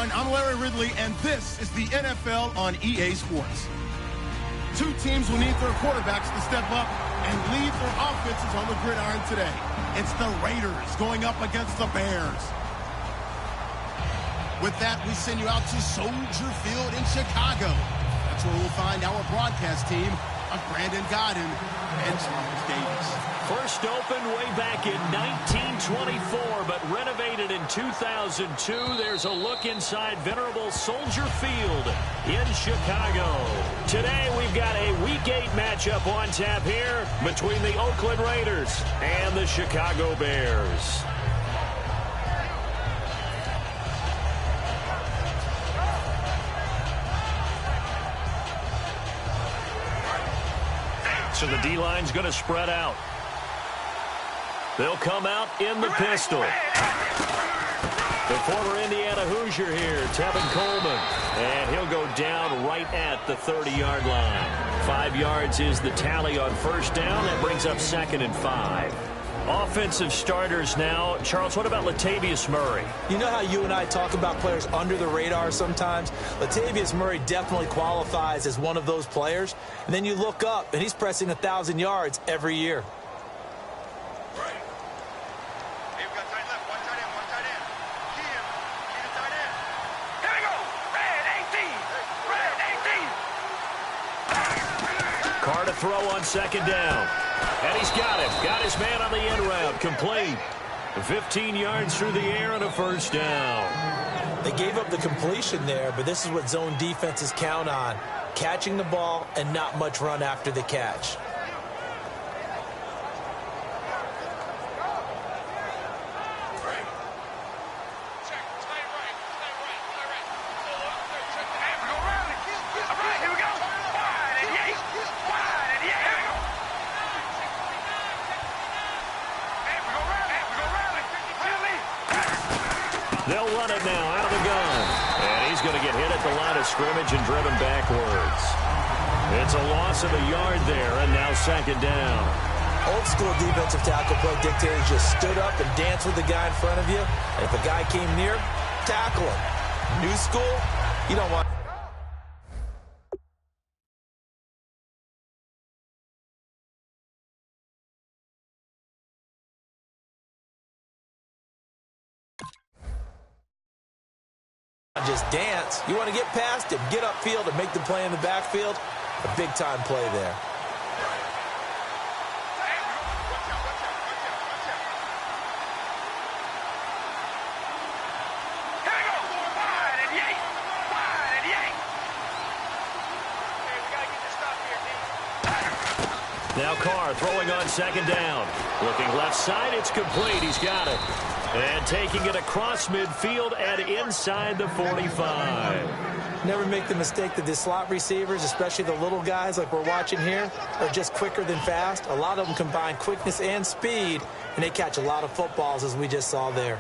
everyone. I'm Larry Ridley, and this is the NFL on EA Sports. Two teams will need their quarterbacks to step up and lead their offenses on the gridiron today. It's the Raiders going up against the Bears. With that, we send you out to Soldier Field in Chicago. That's where we'll find our broadcast team of Brandon Godden and Charles Davis. First opened way back in 1924, but renovated in 2002. There's a look inside venerable Soldier Field in Chicago. Today we've got a Week 8 matchup on tap here between the Oakland Raiders and the Chicago Bears. So the D-line's going to spread out. They'll come out in the pistol. The former Indiana Hoosier here, Tevin Coleman. And he'll go down right at the 30-yard line. 5 yards is the tally on first down. That brings up 2nd and 5. Offensive starters now. Charles, what about Latavius Murray? You know how you and I talk about players under the radar sometimes? Latavius Murray definitely qualifies as one of those players. And then you look up, and he's pressing 1,000 yards every year. Carr to throw on 2nd down. And he's got him. Got his man on the end route. Complete. 15 yards through the air and a first down. They gave up the completion there, but this is what zone defenses count on. Catching the ball and not much run after the catch. They'll run it now out of the gun. And he's going to get hit at the line of scrimmage and driven backwards. It's a loss of a yard there, and now 2nd down. Old school defensive tackle play dictators just stood up and danced with the guy in front of you. And if a guy came near, tackle him. New school, you don't want... just dance. You want to get past him, get upfield, and make the play in the backfield. A big-time play there. Now Carr throwing on 2nd down. Looking left side, it's complete. He's got it. And taking it across midfield and inside the 45. Never make the mistake that the slot receivers, especially the little guys like we're watching here, are just quicker than fast. A lot of them combine quickness and speed, and they catch a lot of footballs, as we just saw there.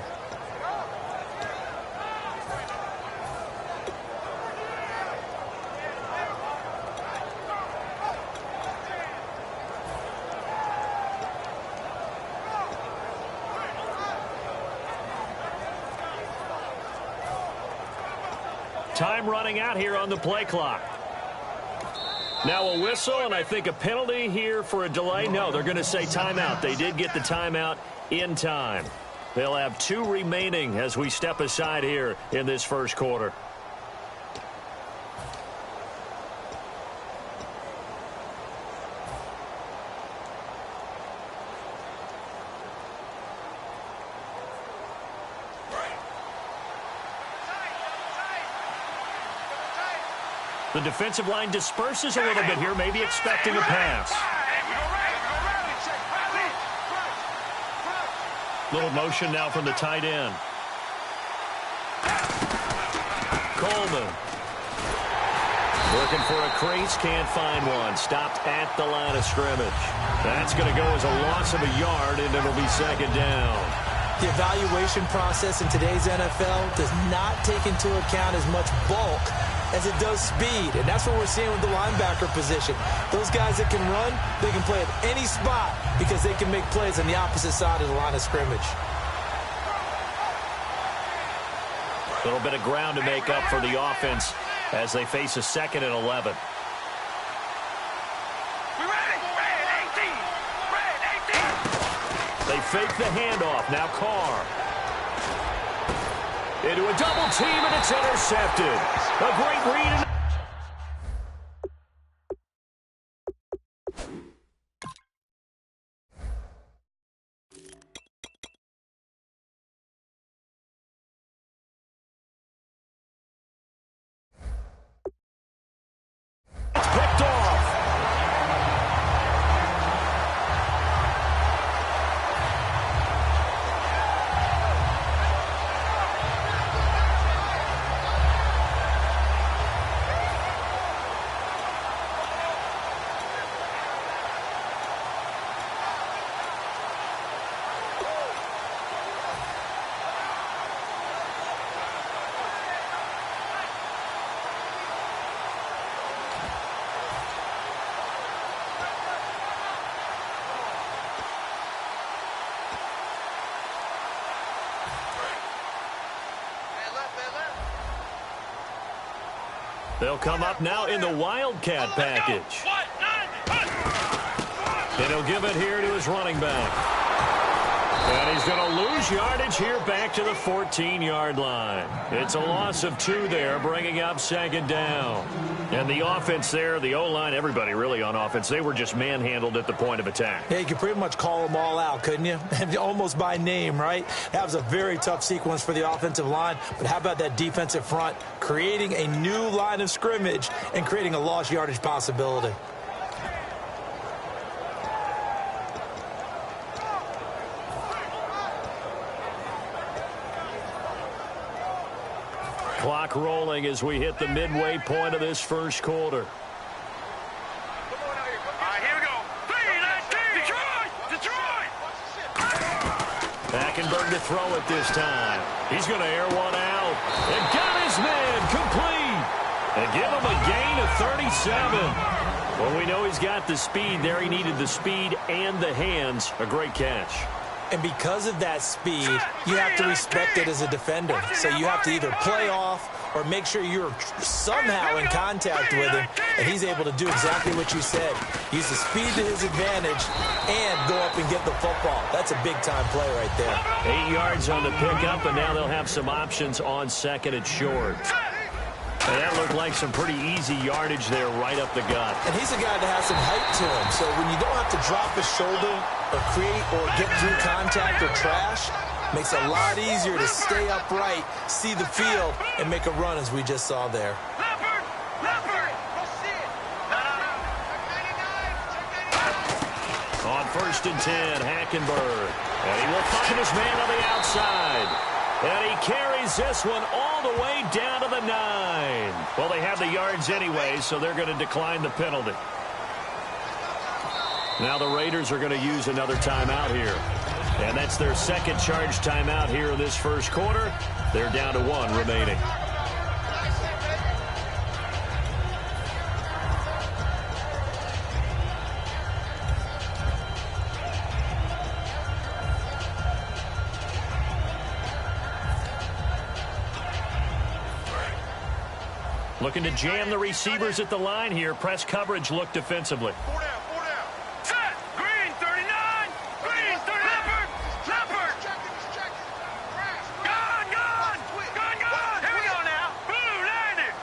Time running out here on the play clock. Now a whistle, and I think a penalty here for a delay. No, they're going to say timeout. They did get the timeout in time. They'll have 2 remaining as we step aside here in this first quarter. The defensive line disperses a little bit here, maybe expecting a pass. Little motion now from the tight end. Coleman. Looking for a crease, can't find one. Stopped at the line of scrimmage. That's going to go as a loss of a yard, and it'll be 2nd down. The evaluation process in today's NFL does not take into account as much bulk as it does speed, and that's what we're seeing with the linebacker position. Those guys that can run, they can play at any spot because they can make plays on the opposite side of the line of scrimmage. A little bit of ground to make up for the offense as they face a 2nd and 11. They fake the handoff. Now Carr. Into a double team, and it's intercepted. A great read. Picked off. They'll come up now in the Wildcat package. And he'll give it here to his running back. And he's going to lose yardage here back to the 14-yard line. It's a loss of 2 there, bringing up 2nd down. And the offense there, the O-line, everybody really on offense, they were just manhandled at the point of attack. Yeah, you could pretty much call them all out, couldn't you? Almost by name, right? That was a very tough sequence for the offensive line. But how about that defensive front creating a new line of scrimmage and creating a lost yardage possibility? Clock rolling as we hit the midway point of this first quarter. Hackenberg to throw it this time. He's going to air one out. And got his man complete. And give him a gain of 37. Well, we know he's got the speed there. He needed the speed and the hands. A great catch. And because of that speed, you have to respect it as a defender. So you have to either play off or make sure you're somehow in contact with him, and he's able to do exactly what you said. Use the speed to his advantage and go up and get the football. That's a big-time play right there. 8 yards on the pickup, and now they'll have some options on 2nd and short. And that looked like some pretty easy yardage there right up the gut. And he's a guy that has some height to him. So when you don't have to drop his shoulder or create or get through contact or trash, makes it a lot easier to stay upright, see the field, and make a run as we just saw there. On 1st and 10, Hackenberg. And he will find his man on the outside. And he carries this one all the way down to the 9. Well, they have the yards anyway, so they're going to decline the penalty. Now the Raiders are going to use another timeout here. And that's their 2nd charge timeout here in this first quarter. They're down to 1 remaining. Looking to jam the receivers at the line here. Press coverage look defensively. 4 down, 4 down. Set. Green, 39. Green, 30. Leopard. Leopard. Gone. Here we go now. Blue, landed.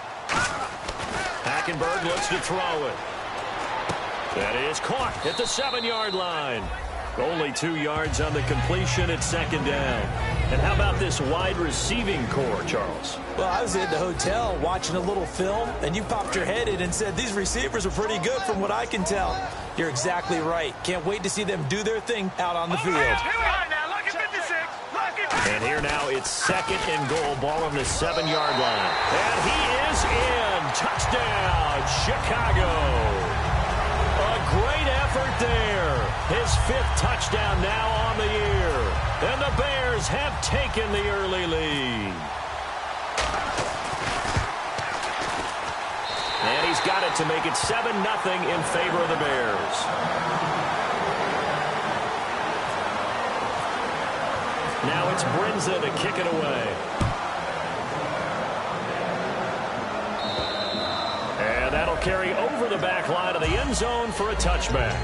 Hackenberg looks to throw it. That is caught at the 7-yard line. Only 2 yards on the completion at 2nd down. And how about this wide receiving core, Charles? Well, I was at the hotel watching a little film, and you popped your head in and said, these receivers are pretty good from what I can tell. You're exactly right. Can't wait to see them do their thing out on the field. Here we are now. Lucky 56. Lucky 56. And here now it's 2nd and goal. Ball on the 7-yard line. And he is in. Touchdown, Chicago. A great effort there. His 5th touchdown now on the year. And the Bears have taken the early lead. And he's got it to make it 7-0 in favor of the Bears. Now it's Brinza to kick it away. carry over the back line of the end zone for a touchback.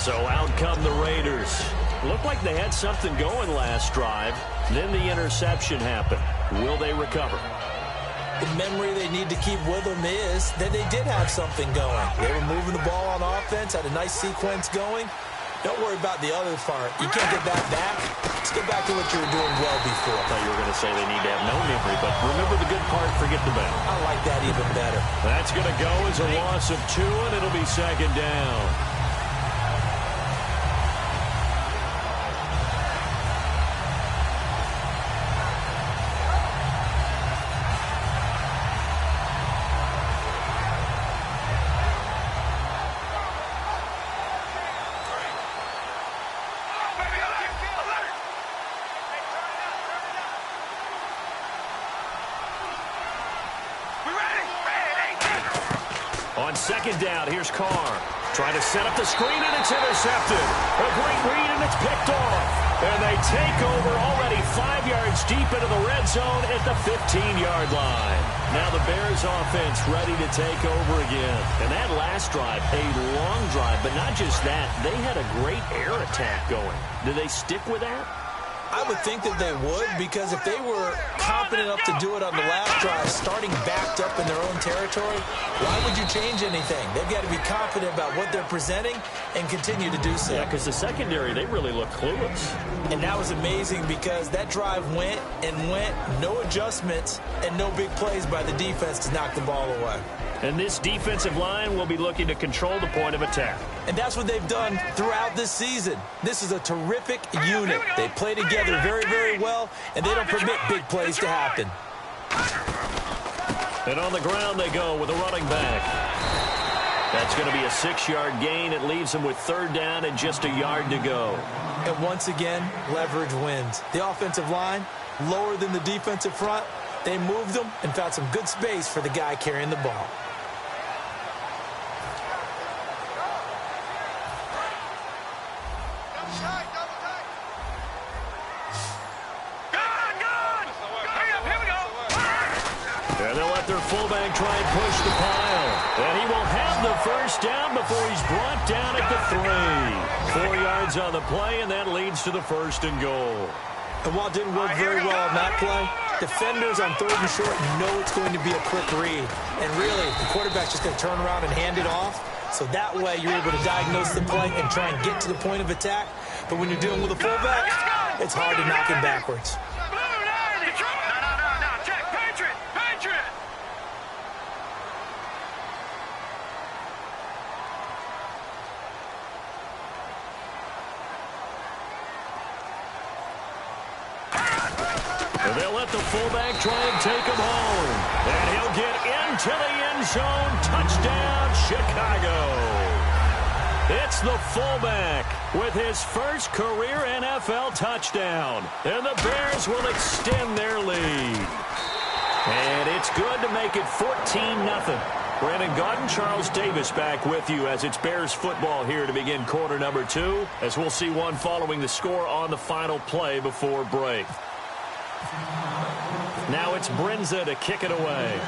So out come the Raiders. Looked like they had something going last drive. Then the interception happened. Will they recover? The memory they need to keep with them is that they did have something going. They were moving the ball on offense, had a nice sequence going. Don't worry about the other part. You can't get that back. Let's get back to what you were doing well before. I thought you were going to say they need to have no memory, but remember the good part, forget the bad. I like that even better. That's going to go as a loss of 2, and it'll be second down. On second down, here's Carr. Trying to set up the screen, and it's intercepted. A great read, and it's picked off. And they take over already 5 yards deep into the red zone at the 15-yard line. Now the Bears offense ready to take over again. And that last drive, a long drive, but not just that. They had a great air attack going. Do they stick with that? I would think that they would, because if they were confident enough to do it on the last drive, starting backed up in their own territory, why would you change anything? They've got to be confident about what they're presenting and continue to do so. Yeah, because the secondary, they really look clueless. And that was amazing because that drive went and went, no adjustments, and no big plays by the defense to knock the ball away. And this defensive line will be looking to control the point of attack. And that's what they've done throughout this season. This is a terrific unit. They play together very, very well, and they don't permit big plays to happen. And on the ground they go with a running back. That's going to be a 6-yard gain. It leaves them with third down and just a yard to go. And once again, leverage wins. The offensive line, lower than the defensive front. They moved them and found some good space for the guy carrying the ball. Fullback try and push the pile. And he will have the first down before he's brought down at the 3. 4 yards on the play, and that leads to the 1st and goal. And while it didn't work very well on that play, defenders on 3rd and short know it's going to be a quick read. And really, the quarterback's just going to turn around and hand it off. So that way, you're able to diagnose the play and try and get to the point of attack. But when you're dealing with a fullback, it's hard to knock him backwards. They'll let the fullback try and take him home. And he'll get into the end zone. Touchdown, Chicago. It's the fullback with his first career NFL touchdown. And the Bears will extend their lead. And it's good to make it 14-0. Brandon Gaudin, Charles Davis back with you as it's Bears football here to begin quarter number 2, as we'll see one following the score on the final play before break. Now it's Brinza to kick it away.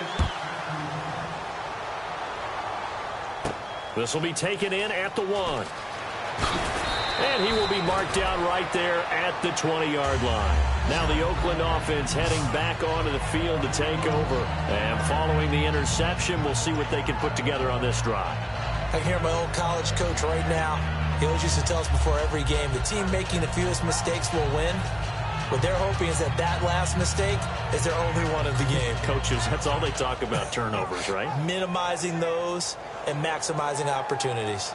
This will be taken in at the 1. And he will be marked down right there at the 20-yard line. Now the Oakland offense heading back onto the field to take over. And following the interception, we'll see what they can put together on this drive. I can hear my old college coach right now. He always used to tell us before every game, the team making the fewest mistakes will win. What they're hoping is that that last mistake is their only one of the game. Coaches, that's all they talk about, turnovers, right? Minimizing those and maximizing opportunities.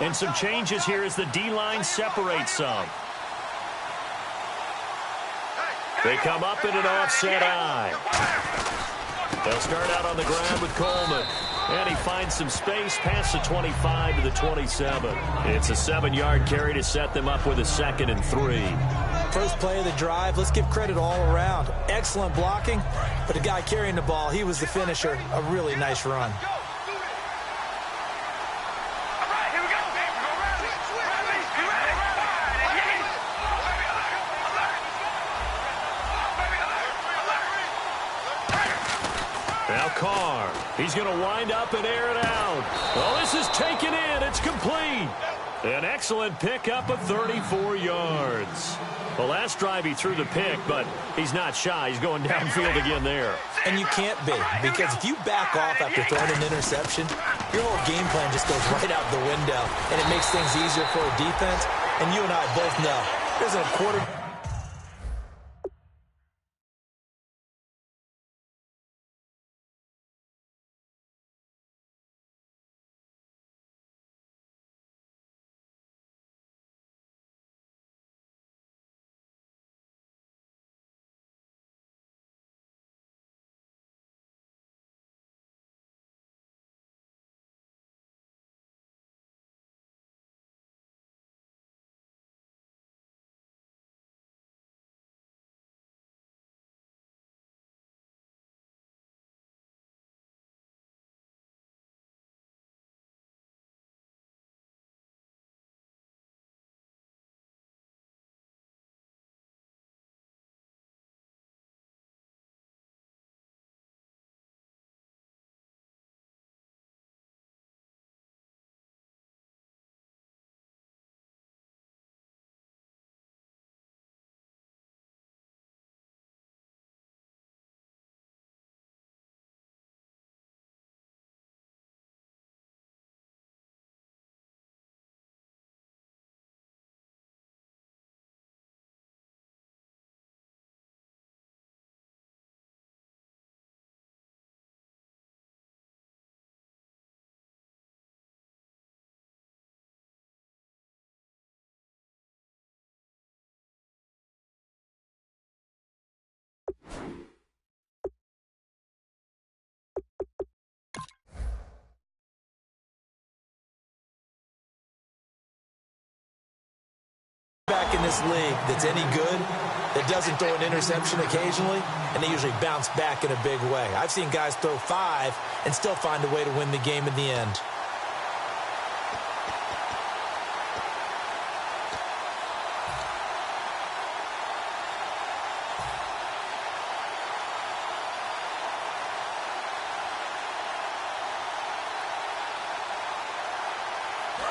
And some changes here as the D-line separates some. They come up in an offset eye. They'll start out on the ground with Coleman. And he finds some space past the 25 to the 27. It's a 7-yard carry to set them up with a 2nd and 3. First play of the drive, let's give credit all around. Excellent blocking, but the guy carrying the ball, he was the finisher. A really nice run. Now Carr, He's going to wind up and air it out. Oh, this is taken in. It's complete. An excellent pickup of 34 yards. The last drive he threw the pick, but he's not shy. He's going downfield again there. And you can't be, because if you back off after throwing an interception, your whole game plan just goes right out the window, and it makes things easier for a defense. And you and I both know there's a quarter. Back in this league that's any good, that doesn't throw an interception occasionally, and they usually bounce back in a big way. I've seen guys throw 5 and still find a way to win the game in the end.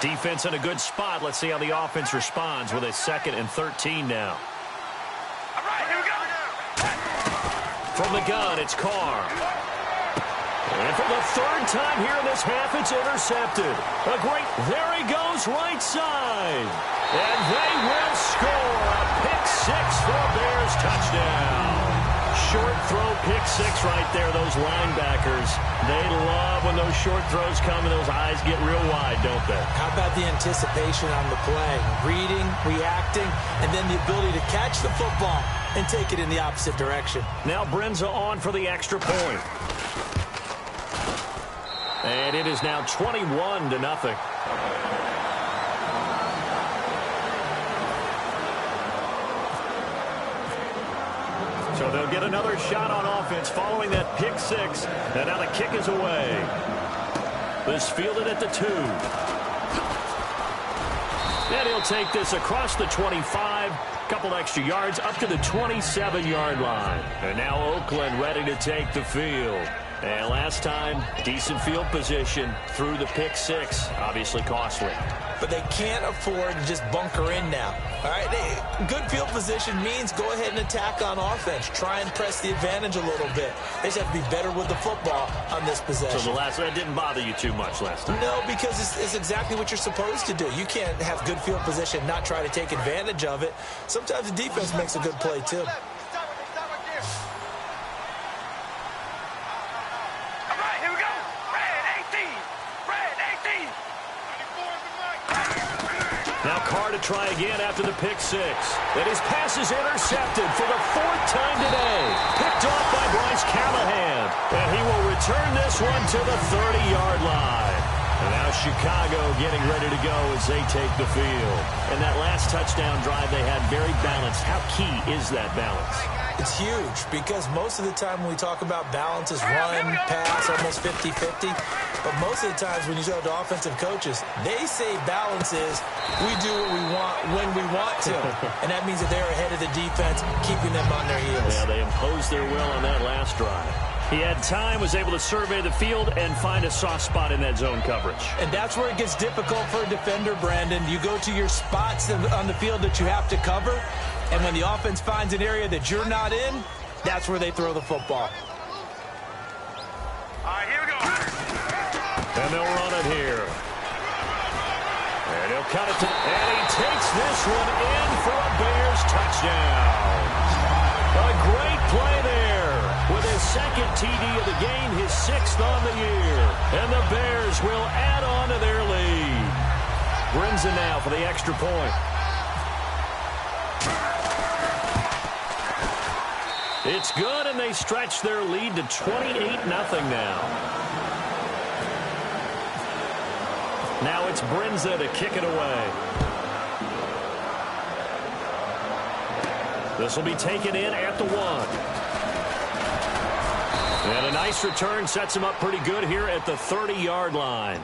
Defense in a good spot. Let's see how the offense responds with a 2nd and 13 now. All right, here we go. From the gun, it's Carr. And for the 3rd time here in this half, it's intercepted. There he goes, right side. And they will score. A pick 6 for a Bears touchdown. Short throw, pick 6 right there. Those linebackers, they love when those short throws come and those eyes get real wide, don't they? How about the anticipation on the play? Reading, reacting, and then the ability to catch the football and take it in the opposite direction. Now Brenza on for the extra point. And it is now 21-0. So they'll get another shot on offense following that pick 6. And now the kick is away. This fielded at the 2. And he'll take this across the 25. Couple extra yards up to the 27-yard line. And now Oakland ready to take the field. And last time, decent field position through the pick 6. Obviously costly. But they can't afford to just bunker in now. All right, good field position means go ahead and attack on offense. Try and press the advantage a little bit. They just have to be better with the football on this possession. So that didn't bother you too much last time? No, because it's exactly what you're supposed to do. You can't have good field position, not try to take advantage of it. Sometimes the defense makes a good play, too. Now Carr to try again after the pick 6. And his pass is intercepted for the 4th time today. Picked off by Bryce Callahan. And he will return this one to the 30-yard line. And now Chicago getting ready to go as they take the field. And that last touchdown drive they had very balanced. How key is that balance? It's huge because most of the time when we talk about balance is run, pass, almost 50-50. But most of the times when you talk to offensive coaches, they say balance is we do what we want when we want to. And that means that they're ahead of the defense, keeping them on their heels. Yeah, they imposed their will on that last drive. He had time, was able to survey the field and find a soft spot in that zone coverage. And that's where it gets difficult for a defender, Brandon. You go to your spots on the field that you have to cover, and when the offense finds an area that you're not in, that's where they throw the football. All right, here we go. And they'll run it here. And he'll cut it to, and he takes this one in for a Bears touchdown. A great play there with his second TD of the game, his 6th on the year. And the Bears will add on to their lead. Brinson now for the extra point. It's good, and they stretch their lead to 28-0 now. Now it's Brinson to kick it away. This will be taken in at the 1. And a nice return sets him up pretty good here at the 30-yard line.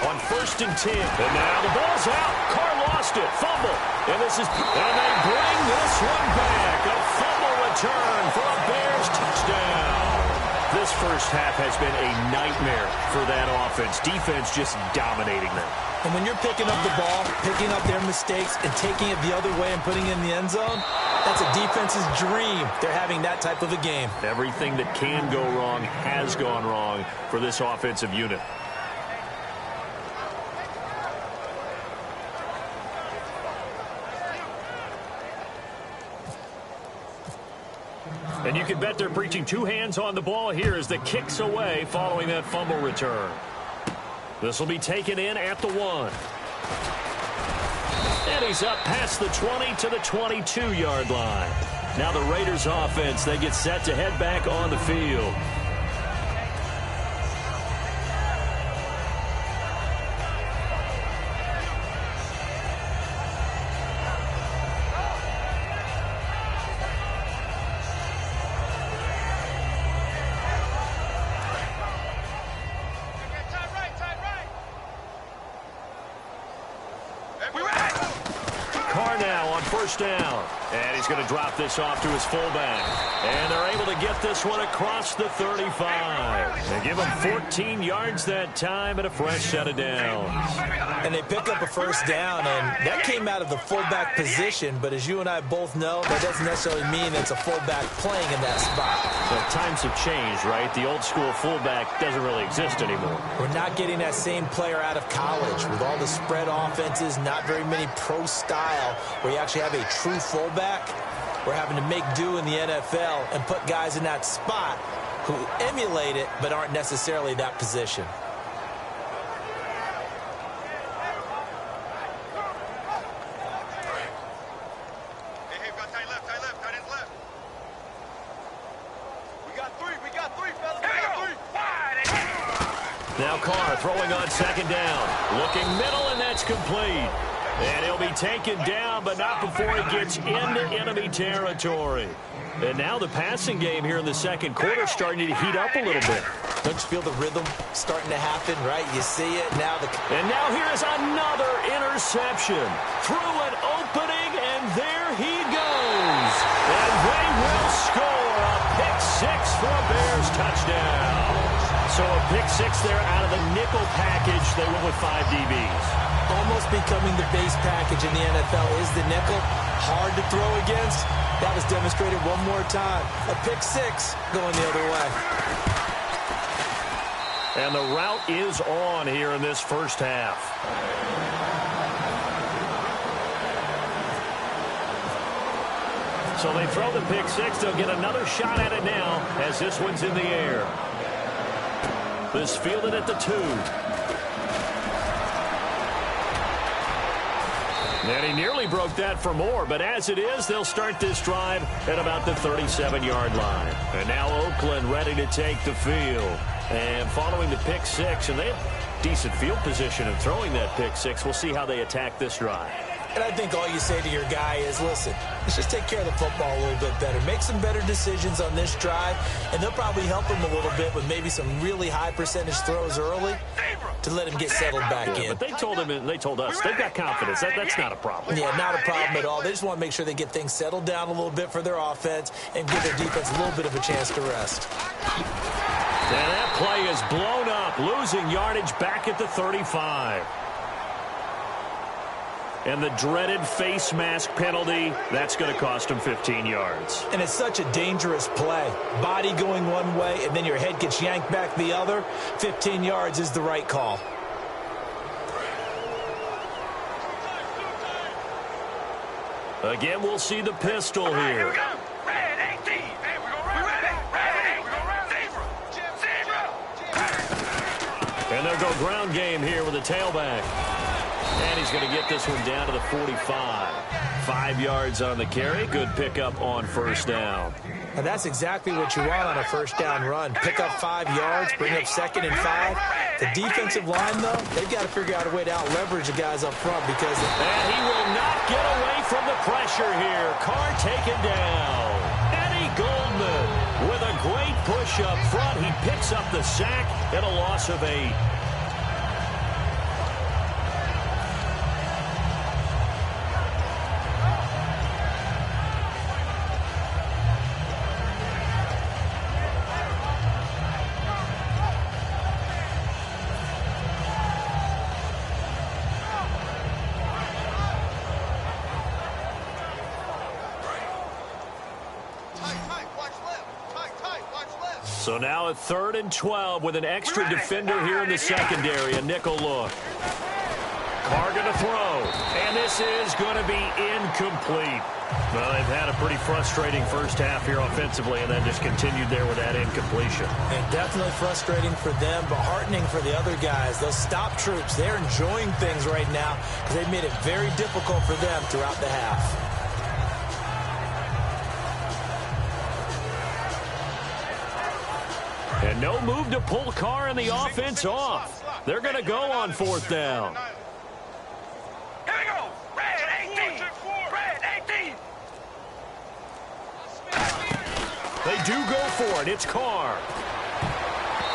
On 1st and 10. And now the ball's out. Carr lost it. Fumble. And they bring this one back. A fumble return for a Bears touchdown. This first half has been a nightmare for that offense. Defense just dominating them. And when you're picking up the ball, picking up their mistakes, and taking it the other way and putting it in the end zone, that's a defense's dream. They're having that type of a game. Everything that can go wrong has gone wrong for this offensive unit. And you can bet they're preaching 2 hands on the ball here as the kick's away following that fumble return. This will be taken in at the 1. And he's up past the 20 to the 22-yard line. Now the Raiders offense, they get set to head back on the field. Down, and he's going to drop this off to his fullback, and they're able to get this one across the 35. They give him 14 yards that time and a fresh set of downs. And they pick up a first down, and that came out of the fullback position, but as you and I both know, that doesn't necessarily mean it's a fullback playing in that spot. Well, times have changed, right? The old school fullback doesn't really exist anymore. We're not getting that same player out of college with all the spread offenses, not very many pro style where you actually have a true fullback. We're having to make do in the NFL and put guys in that spot who emulate it but aren't necessarily that position. Now Carr throwing on 2nd down. Looking middle, and that's complete. And he'll be taken down, but not before he gets into enemy territory. And now the passing game here in the second quarter starting to heat up a little bit. Don't you feel the rhythm starting to happen, right? You see it now. And now here's another interception. Through an opening, and there he goes. And they will score a pick 6 for a Bears touchdown. So a pick 6 there out of the nickel package. They went with 5 DBs. Almost becoming the base package in the NFL is the nickel. Hard to throw against. That was demonstrated one more time. A pick 6 going the other way. And the route is on here in this first half. So they throw the pick 6. They'll get another shot at it now as this one's in the air. This fielded at the 2. And he nearly broke that for more, but as it is, they'll start this drive at about the 37-yard line. And now Oakland ready to take the field. And following the pick six, and they have decent field position in throwing that pick six. We'll see how they attack this drive. And I think all you say to your guy is, listen, let's just take care of the football a little bit better. Make some better decisions on this drive, and they'll probably help him a little bit with maybe some really high percentage throws early to let him get settled back in. But they told him, and they told us, they've got confidence. That's not a problem. Yeah, not a problem at all. They just want to make sure they get things settled down a little bit for their offense and give their defense a little bit of a chance to rest. And that play is blown up, losing yardage back at the 35. And the dreaded face mask penalty, that's going to cost him 15 yards. And it's such a dangerous play. Body going one way, and then your head gets yanked back the other. 15 yards is the right call. Again, we'll see the pistol here. Red 18. Hey, we go red. We go red. And they'll go ground game here with a tailback. And he's going to get this one down to the 45. 5 yards on the carry. Good pickup on first down. And that's exactly what you want on a first down run. Pick up 5 yards, bring up 2nd and 5. The defensive line, though, they've got to figure out a way to out-leverage the guys up front because... And he will not get away from the pressure here. Carr taken down. Eddie Goldman with a great push up front. He picks up the sack and a loss of 8. So now a 3rd and 12 with an extra defender here in the secondary, a nickel look. Carr going to throw, and this is going to be incomplete. Well, they've had a pretty frustrating first half here offensively and then just continued there with that incompletion. And definitely frustrating for them, but heartening for the other guys. Those stop troops, they're enjoying things right now because they've made it very difficult for them throughout the half. And no move to pull Carr and the offense off. They're going to go on 4th down. Here we go. Red 18. Red 18. They do go for it. It's Carr.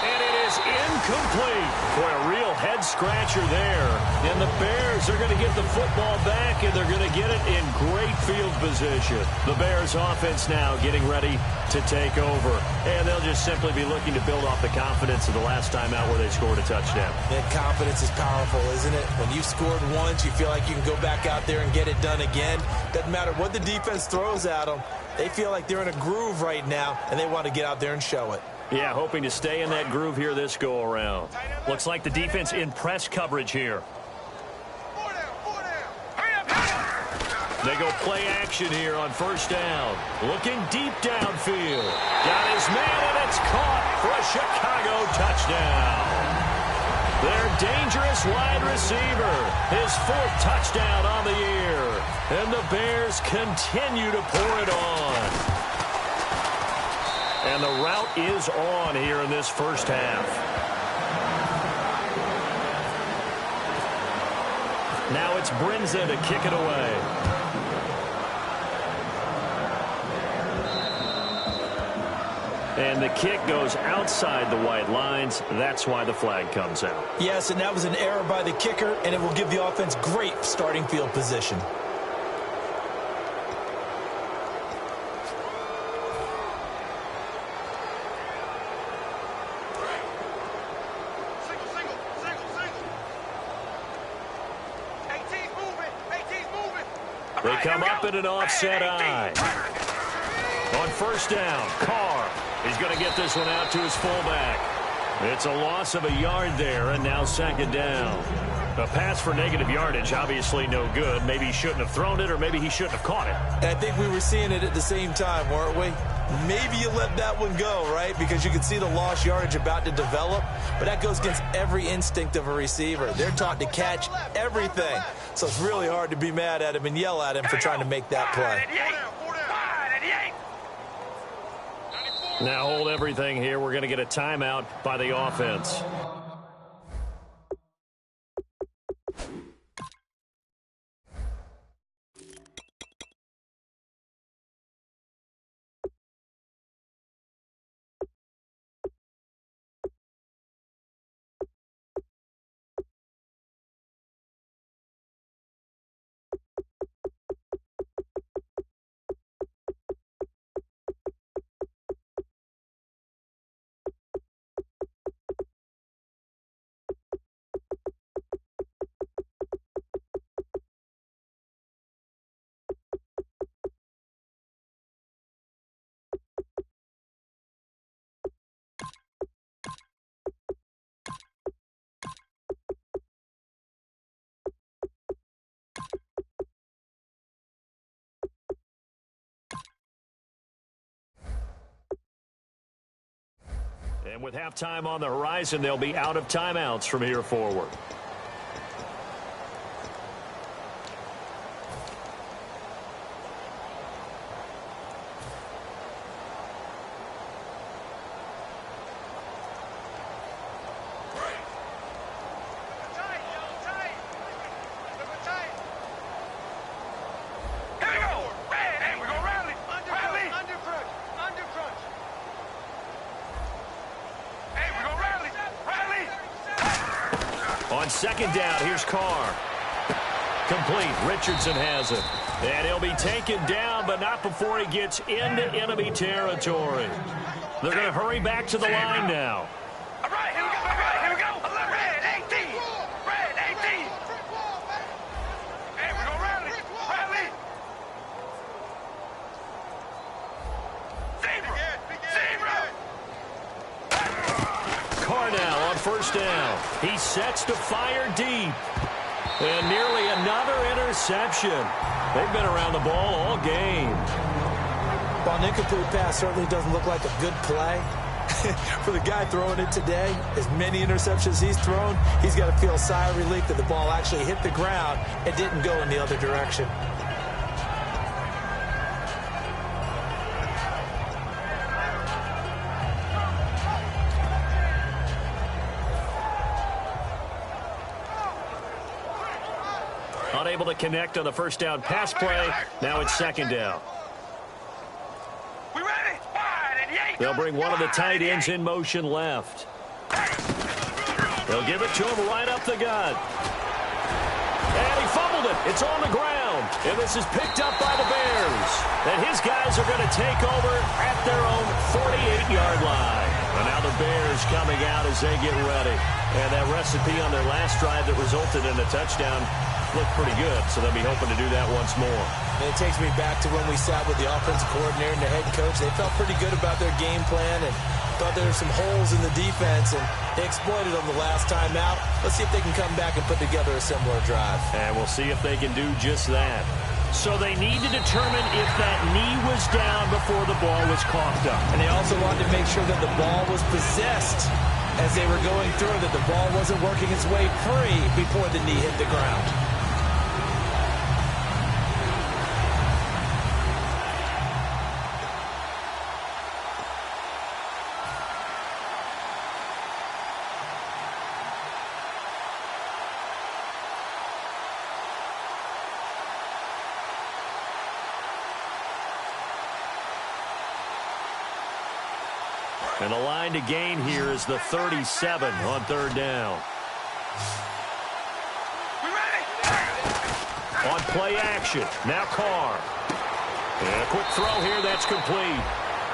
And it is incomplete. Boy, a real head-scratcher there. And the Bears are going to get the football back, and they're going to get it in great field position. The Bears offense now getting ready to take over. And they'll just simply be looking to build off the confidence of the last time out where they scored a touchdown. And confidence is powerful, isn't it? When you've scored once, you feel like you can go back out there and get it done again. Doesn't matter what the defense throws at them. They feel like they're in a groove right now, and they want to get out there and show it. Yeah, hoping to stay in that groove here this go-around. Looks like the defense in press coverage here. They go play action here on 1st down. Looking deep downfield. Got his man, and it's caught for a Chicago touchdown. Their dangerous wide receiver. His 4th touchdown on the year. And the Bears continue to pour it on. And the route is on here in this first half. Now it's Brinza to kick it away. And the kick goes outside the white lines. That's why the flag comes out. Yes, and that was an error by the kicker, and it will give the offense great starting field position. They come up in an offset eye. On 1st down, Carr is going to get this one out to his fullback. It's a loss of a yard there, and now 2nd down. A pass for negative yardage, obviously no good. Maybe he shouldn't have thrown it, or maybe he shouldn't have caught it. And I think we were seeing it at the same time, weren't we? maybe you let that one go, right? Because you can see the lost yardage about to develop, but that goes against every instinct of a receiver. They're taught to catch everything, so it's really hard to be mad at him and yell at him for trying to make that play. Now hold everything here. We're going to get a timeout by the offense. And with halftime on the horizon, they'll be out of timeouts from here forward. On second down, here's Carr. Complete. Richardson has it. And he'll be taken down, but not before he gets into enemy territory. They're going to hurry back to the line now. All right, here we go. All right, here we go. Red 18. Red 18. Hey, we're going to rally. Rally. Zebra. Carr now on first down. He sets to fire deep. And nearly another interception. They've been around the ball all game. While an incomplete pass certainly doesn't look like a good play, for the guy throwing it today, as many interceptions he's thrown, he's got to feel a sigh of relief that the ball actually hit the ground and didn't go in the other direction. Unable to connect on the first down pass play. Now it's second down. We ready? They'll bring one of the tight ends in motion left. They'll give it to him right up the gut. And he fumbled it. It's on the ground. And this is picked up by the Bears. And his guys are going to take over at their own 48-yard line. And now the Bears coming out as they get ready. And that recipe on their last drive that resulted in a touchdown looked pretty good, so they'll be hoping to do that once more. And it takes me back to when we sat with the offensive coordinator and the head coach. They felt pretty good about their game plan and thought there were some holes in the defense, and they exploited them the last time out. Let's see if they can come back and put together a similar drive. And we'll see if they can do just that. So they need to determine if that knee was down before the ball was coughed up. And they also wanted to make sure that the ball was possessed as they were going through, that the ball wasn't working its way free before the knee hit the ground. And the line to gain here is the 37 on third down. On play action, now Carr. And a quick throw here, that's complete.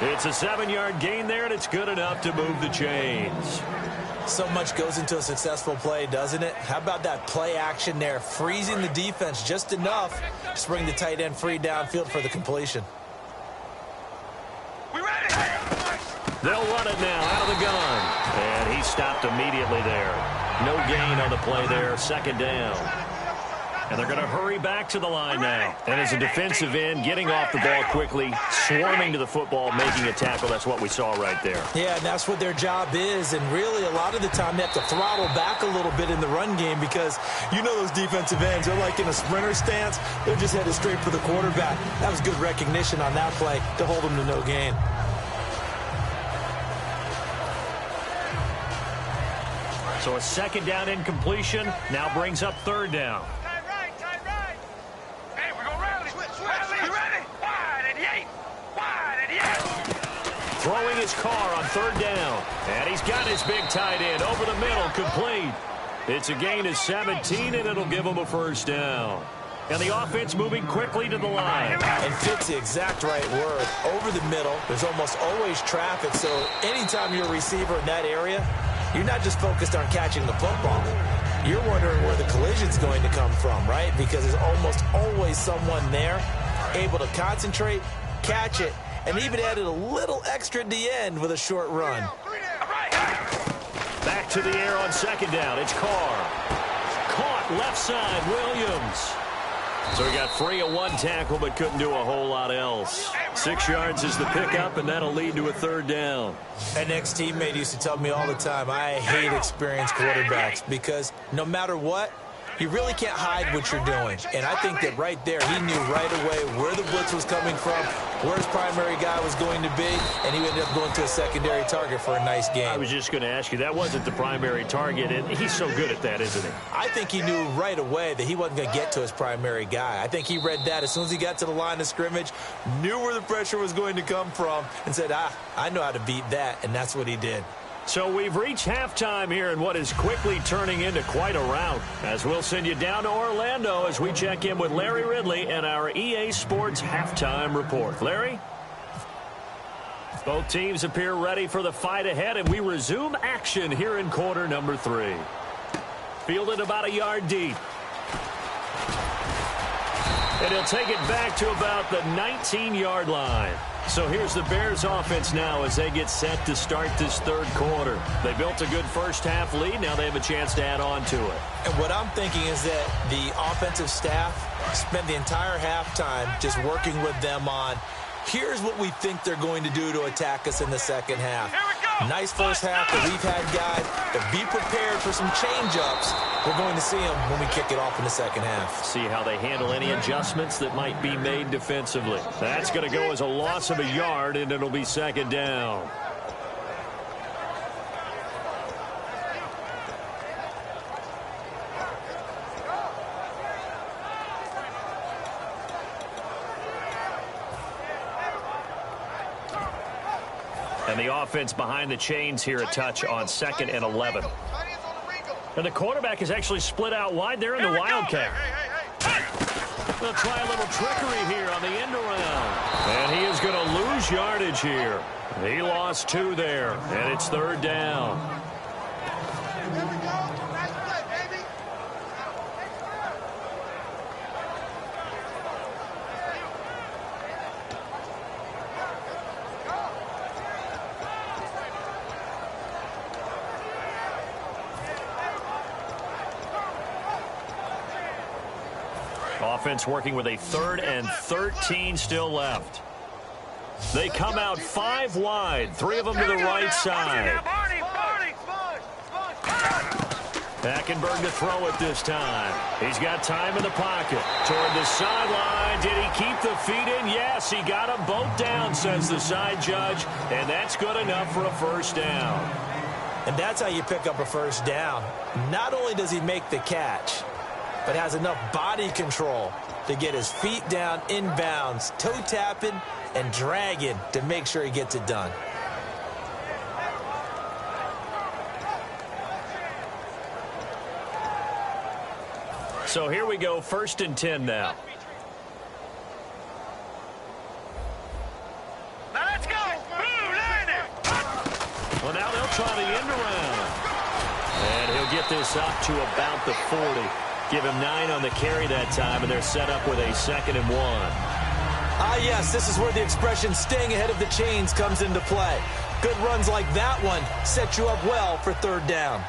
It's a 7-yard gain there, and it's good enough to move the chains. So much goes into a successful play, doesn't it? How about that play action there, freezing the defense just enough to bring the tight end free downfield for the completion. They'll run it now out of the gun. And he stopped immediately there. No gain on the play there, second down. And they're going to hurry back to the line now. And as a defensive end, getting off the ball quickly, swarming to the football, making a tackle, that's what we saw right there. Yeah, and that's what their job is. And really, a lot of the time, they have to throttle back a little bit in the run game because you know those defensive ends, they're like in a sprinter stance. They're just headed straight for the quarterback. That was good recognition on that play to hold them to no gain. So a second down incompletion now brings up third down. Tight right, tight right. Hey, we're going to rally. Rally. You ready? Wide at the 8. Wide at the 8. Throwing his car on third down. And he's got his big tight end over the middle, complete. It's a gain of 17, and it'll give him a first down. And the offense moving quickly to the line. And fits the exact right word. Over the middle, there's almost always traffic. So anytime you're a receiver in that area, you're not just focused on catching the football. You're wondering where the collision's going to come from, right? Because there's almost always someone there able to concentrate, catch it, and even added a little extra at the end with a short run. Back to the air on second down. It's Carr. Caught left side, Williams. So he got free of one tackle but couldn't do a whole lot else. 6 yards is the pickup, and that'll lead to a third down. An ex-teammate used to tell me all the time, I hate experienced quarterbacks because no matter what, you really can't hide what you're doing. And I think that right there, he knew right away where the blitz was coming from, where his primary guy was going to be, and he ended up going to a secondary target for a nice game. I was just going to ask you, that wasn't the primary target, and he's so good at that, isn't he? I think he knew right away that he wasn't going to get to his primary guy. I think he read that as soon as he got to the line of scrimmage, knew where the pressure was going to come from, and said, I know how to beat that, and that's what he did. So we've reached halftime here in what is quickly turning into quite a rout. As we'll send you down to Orlando as we check in with Larry Ridley and our EA Sports halftime report. Larry? Both teams appear ready for the fight ahead, and we resume action here in quarter number 3. Fielded about a yard deep. And he'll take it back to about the 19-yard line. So here's the Bears offense now as they get set to start this third quarter. They built a good first half lead. Now they have a chance to add on to it. And what I'm thinking is that the offensive staff spent the entire halftime just working with them on, here's what we think they're going to do to attack us in the second half. Nice first half that we've had, guys. But be prepared for some change-ups. We're going to see them when we kick it off in the second half. See how they handle any adjustments that might be made defensively. That's going to go as a loss of a yard, and it'll be second down. And the offense behind the chains here a touch on 2nd and 11. And the quarterback is actually split out wide there in the Wildcat. They'll try a little trickery here on the end around. And he is going to lose yardage here. He lost 2 there, and it's third down. Offense working with a 3rd and 13 still left. They come out 5 wide, 3 of them to the right side. Hackenberg to throw it this time. He's got time in the pocket. Toward the sideline. Did he keep the feet in? Yes, he got them both down, says the side judge. And that's good enough for a first down. And that's how you pick up a first down. Not only does he make the catch, but has enough body control to get his feet down inbounds, toe tapping and dragging to make sure he gets it done. So here we go, 1st and 10 now. Now let's go. Well, now they'll try the end around. And he'll get this up to about the 40. Give him 9 on the carry that time, and they're set up with a 2nd and 1. Ah, yes, this is where the expression staying ahead of the chains comes into play. Good runs like that one set you up well for third down.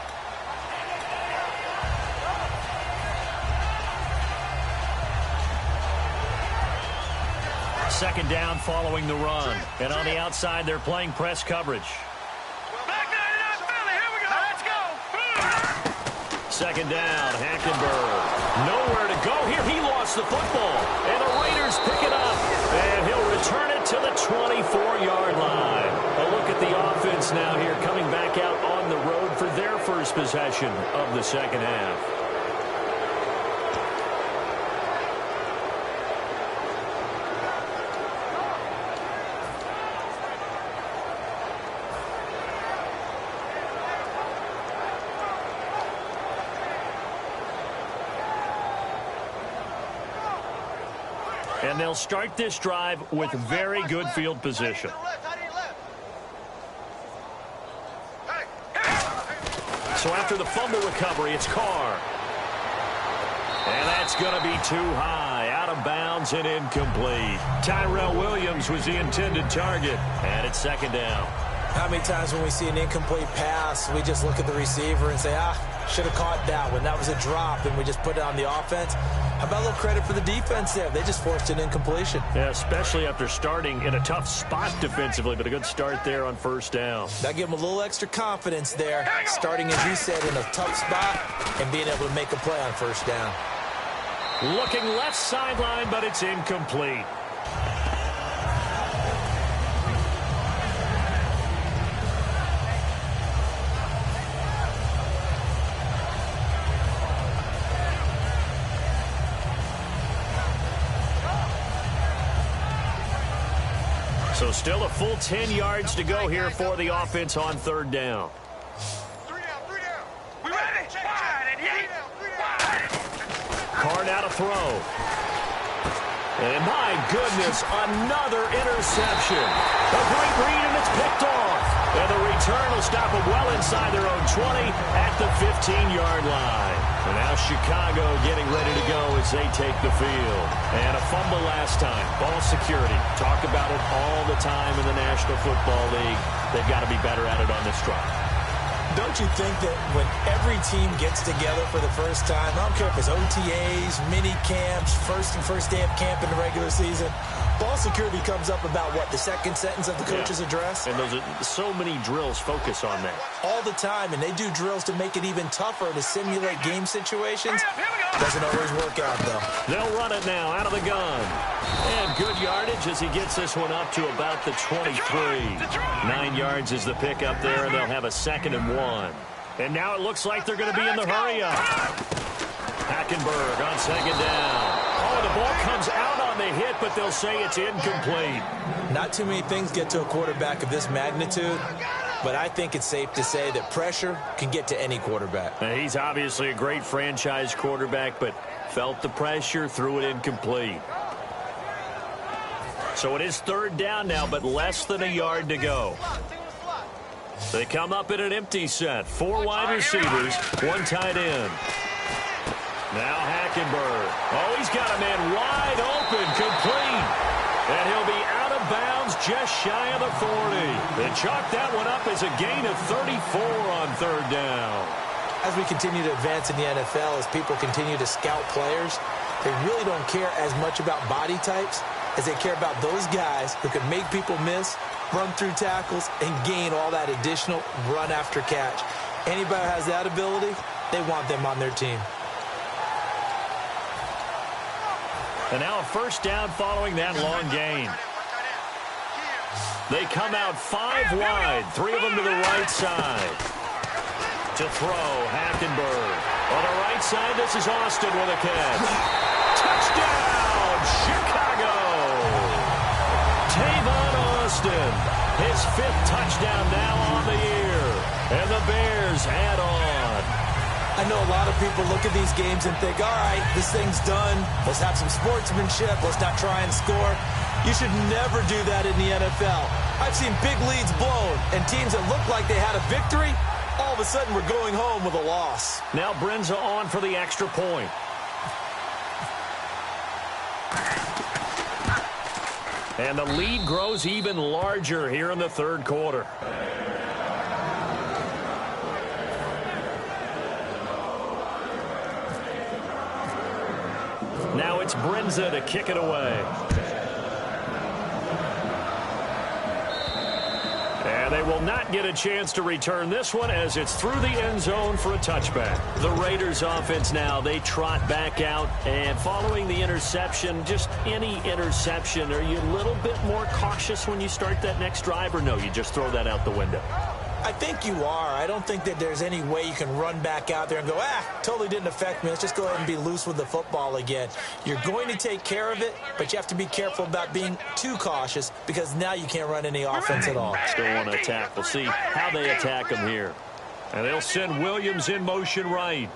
Second down following the run. And on the outside, they're playing press coverage. Back 99 Philly, here we go. Let's go. Second down, Hackenberg. Nowhere to go here. He lost the football. And the Raiders pick it up. And he'll return it to the 24-yard line. A look at the offense now here coming back out on the road for their first possession of the second half. And they'll start this drive with very good field position. So after the fumble recovery, it's Carr. And that's going to be too high, out of bounds and incomplete. Tyrell Williams was the intended target, and it's second down. How many times when we see an incomplete pass, we just look at the receiver and say, should have caught that one. That was a drop, and we just put it on the offense. How about a little credit for the defense there? They just forced an incompletion. Yeah, especially after starting in a tough spot defensively, but a good start there on first down. That gave them a little extra confidence there, starting, as you said, in a tough spot and being able to make a play on first down. Looking left sideline, but it's incomplete. So still a full 10 yards to go here for the offense on third down. 3 down. We ready? Wide and yeet. Wide. Carr now to throw. And my goodness, another interception. A great read, and it's picked off. And the return will stop them well inside their own 20 at the 15-yard line. And now Chicago getting ready to go as they take the field. And a fumble last time. Ball security. Talk about it all the time in the National Football League. They've got to be better at it on this drive. Don't you think that when every team gets together for the first time, I don't care if it's OTAs, mini camps, first day of camp in the regular season, ball security comes up about, what, the second sentence of the coach's address? And those are so many drills focus on that. All the time, and they do drills to make it even tougher to simulate game situations. Doesn't always work out, though. They'll run it now out of the gun. And good yardage as he gets this one up to about the 23. 9 yards is the pickup there, and they'll have a 2nd and 1. And now it looks like they're going to be in the hurry-up. Hackenberg on second down. Oh, the ball comes out on the hit, but they'll say it's incomplete. Not too many things get to a quarterback of this magnitude, but I think it's safe to say that pressure can get to any quarterback. Now, he's obviously a great franchise quarterback, but felt the pressure, threw it incomplete. So it is third down now, but less than a yard to go. They come up in an empty set. 4 wide receivers, 1 tight end. Now Hackenberg. Oh, he's got a man wide open, complete. And he'll be out of bounds just shy of the 40. They chalk that one up as a gain of 34 on third down. As we continue to advance in the NFL, as people continue to scout players, they really don't care as much about body types as they care about those guys who can make people miss, run through tackles, and gain all that additional run after catch. Anybody who has that ability, they want them on their team. And now a first down following that long gain. They come out 5 wide, 3 of them to the right side. To throw, Hackenberg. On the right side, this is Austin with a catch. Touchdown, Chicago! Tavon Austin, his 5th touchdown now on the year. And the Bears add on. I know a lot of people look at these games and think, all right, this thing's done. Let's have some sportsmanship. Let's not try and score. You should never do that in the NFL. I've seen big leads blown, and teams that looked like they had a victory, all of a sudden we're going home with a loss. Now Brenza on for the extra point. And the lead grows even larger here in the third quarter. Now it's Brenza to kick it away. And they will not get a chance to return this one as it's through the end zone for a touchback. The Raiders offense now, they trot back out. And following the interception, just any interception, are you a little bit more cautious when you start that next drive, or no, you just throw that out the window? I think you are. I don't think that there's any way you can run back out there and go, totally didn't affect me. Let's just go ahead and be loose with the football again. You're going to take care of it, but you have to be careful about being too cautious because now you can't run any offense at all. Still want to attack. We'll see how they attack him here. And they'll send Williams in motion right.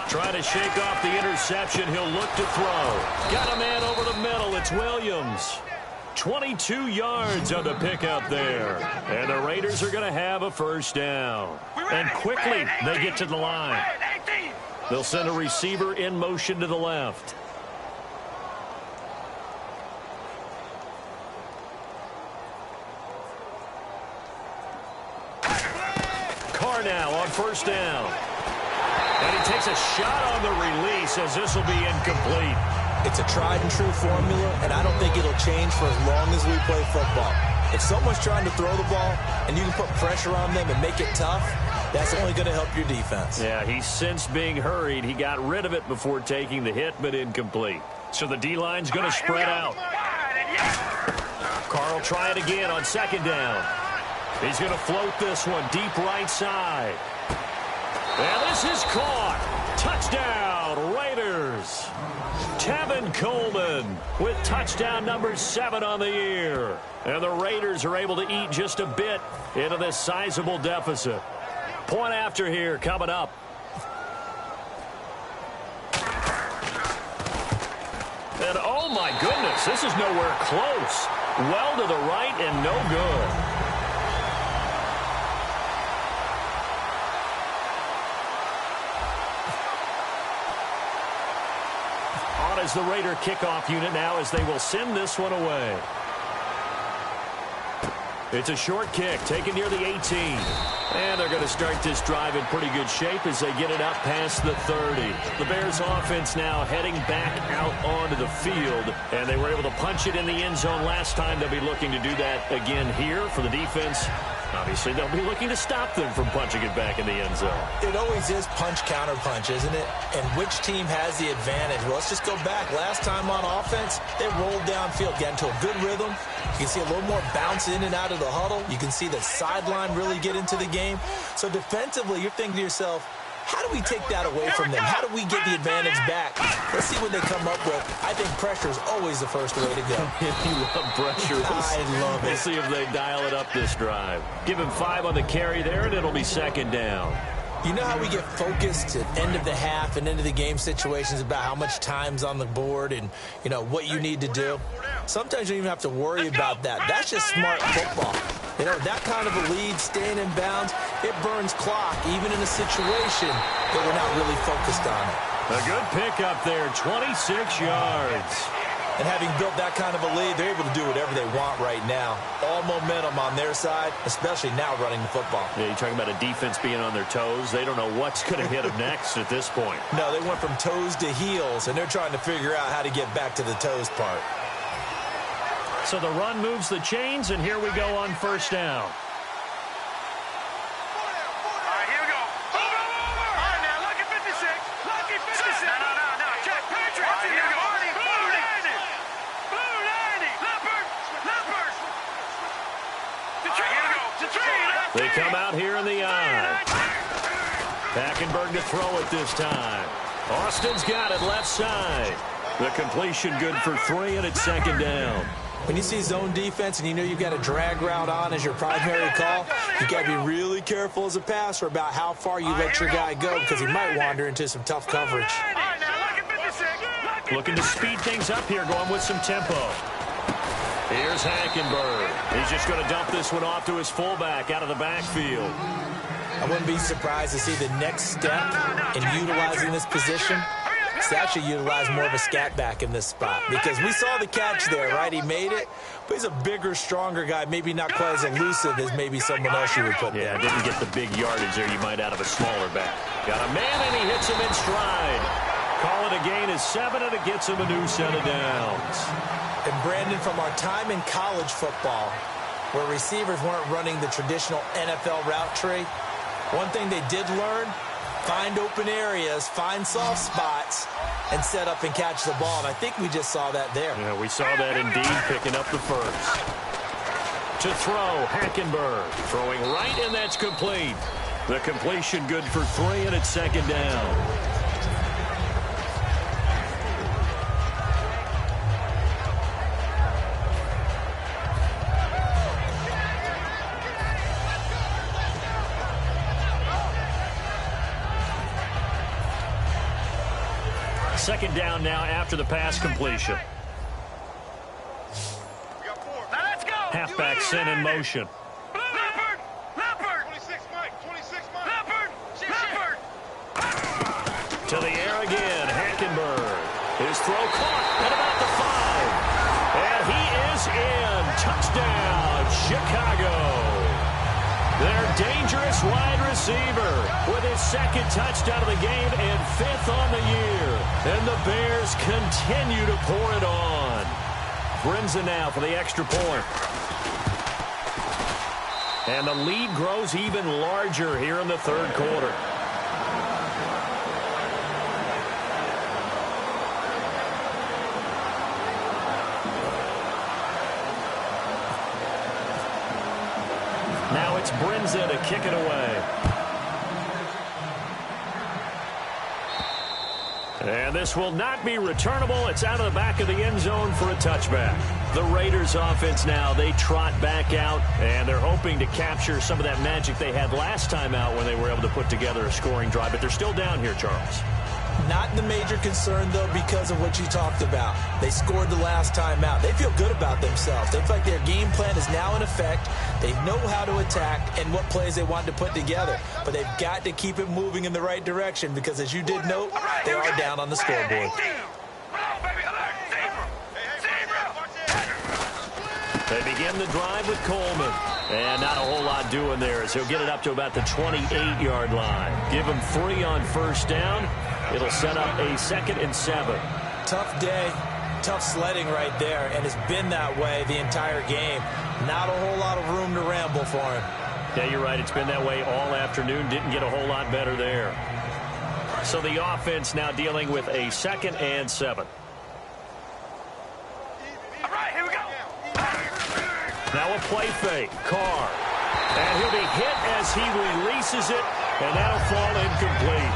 Trying to shake off the interception. He'll look to throw. Got a man over the middle. It's Williams. 22 yards on the pickup there. And the Raiders are going to have a first down. And quickly they get to the line. They'll send a receiver in motion to the left. Carr now on first down. And he takes a shot on the release as this will be incomplete. It's a tried-and-true formula, and I don't think it'll change for as long as we play football. If someone's trying to throw the ball and you can put pressure on them and make it tough, that's only going to help your defense. Yeah, he sensed being hurried. He got rid of it before taking the hit, but incomplete. So the D-line's going to spread out. Carr will try it again on second down. He's going to float this one deep right side. And this is caught. Touchdown, Raiders. Tevin Coleman with touchdown number 7 on the year. And the Raiders are able to eat just a bit into this sizable deficit. Point after here coming up. And oh my goodness, this is nowhere close. Well to the right and no good. As the Raider kickoff unit now as they will send this one away. It's a short kick taken near the 18. And they're going to start this drive in pretty good shape as they get it up past the 30. The Bears offense now heading back out onto the field. And they were able to punch it in the end zone last time. They'll be looking to do that again here for the defense. Obviously, they'll be looking to stop them from punching it back in the end zone. It always is punch-counter-punch, isn't it? And which team has the advantage? Well, let's just go back. Last time on offense, they rolled downfield, got into a good rhythm. You can see a little more bounce in and out of the huddle. You can see the sideline really get into the game. So defensively, you're thinking to yourself, how do we take that away from them? How do we get the advantage back? Let's see what they come up with. I think pressure is always the first way to go. You love pressure. I love it. We'll see if they dial it up this drive. Give him 5 on the carry there, and it'll be second down. You know how we get focused at end of the half and into the game situations about how much time's on the board and, you know, what you need to do? Sometimes you don't even have to worry about that. That's just smart football. You know, that kind of a lead, staying in bounds, it burns clock, even in a situation that we're not really focused on it. A good pickup there, 26 yards. And having built that kind of a lead, they're able to do whatever they want right now. All momentum on their side, especially now running the football. Yeah, you're talking about a defense being on their toes. They don't know what's going to hit them next at this point. No, they went from toes to heels, and they're trying to figure out how to get back to the toes part. So the run moves the chains, and here we go on first down. They come out here in the eye. Hackenberg to throw it this time. Austin's got it left side. The completion good for 3, and it's second down. When you see zone defense and you know you've got a drag route on as your primary call, you got to be really careful as a passer about how far you let your guy go because he might wander into some tough coverage. Looking to speed things up here, going with some tempo. Here's Hackenberg. He's just going to dump this one off to his fullback out of the backfield. I wouldn't be surprised to see the next step in utilizing this position. To actually utilize more of a scat back in this spot because we saw the catch there, right? He made it, but he's a bigger, stronger guy, maybe not quite as elusive as maybe someone else you would put there. Yeah, didn't get the big yardage there you might out of a smaller back. Got a man, and he hits him in stride. Call it a gain of 7, and it gets him a new set of downs. And Brandon, from our time in college football, where receivers weren't running the traditional NFL route tree, one thing they did learn, find open areas, find soft spots, and set up and catch the ball. And I think we just saw that there. Yeah, we saw that indeed, picking up the first. To throw, Hackenberg throwing right, and that's complete. The completion good for 3, and it's second down. Second down now after the pass completion. Now let's go. Halfback sent in motion. Leopard! Leopard! 26 Mike! 26 Mike! Leopard! Leopard! To the air again, Hackenberg. His throw caught at about the 5. And he is in. Touchdown, Chicago. Their dangerous wide receiver with his second touchdown of the game and 5th on the year. And the Bears continue to pour it on. Brinza now for the extra point. And the lead grows even larger here in the third quarter. Now it's Brinza to kick it away. And this will not be returnable. It's out of the back of the end zone for a touchback. The Raiders offense now, they trot back out, and they're hoping to capture some of that magic they had last time out when they were able to put together a scoring drive. But they're still down here, Charles. Not the major concern, though, because of what you talked about. They scored the last time out. They feel good about themselves. They feel like their game plan is now in effect. They know how to attack and what plays they want to put together. But they've got to keep it moving in the right direction because, as you did note, they are down on the scoreboard. They begin the drive with Coleman. And not a whole lot doing there as he'll get it up to about the 28-yard line. Give him 3 on first down. It'll set up a 2nd and 7. Tough day, tough sledding right there, and it's been that way the entire game. Not a whole lot of room to ramble for him. Yeah, you're right. It's been that way all afternoon. Didn't get a whole lot better there. So the offense now dealing with a 2nd and 7. All right, here we go. Now a play fake. Carr. And he'll be hit as he releases it, and that'll fall incomplete.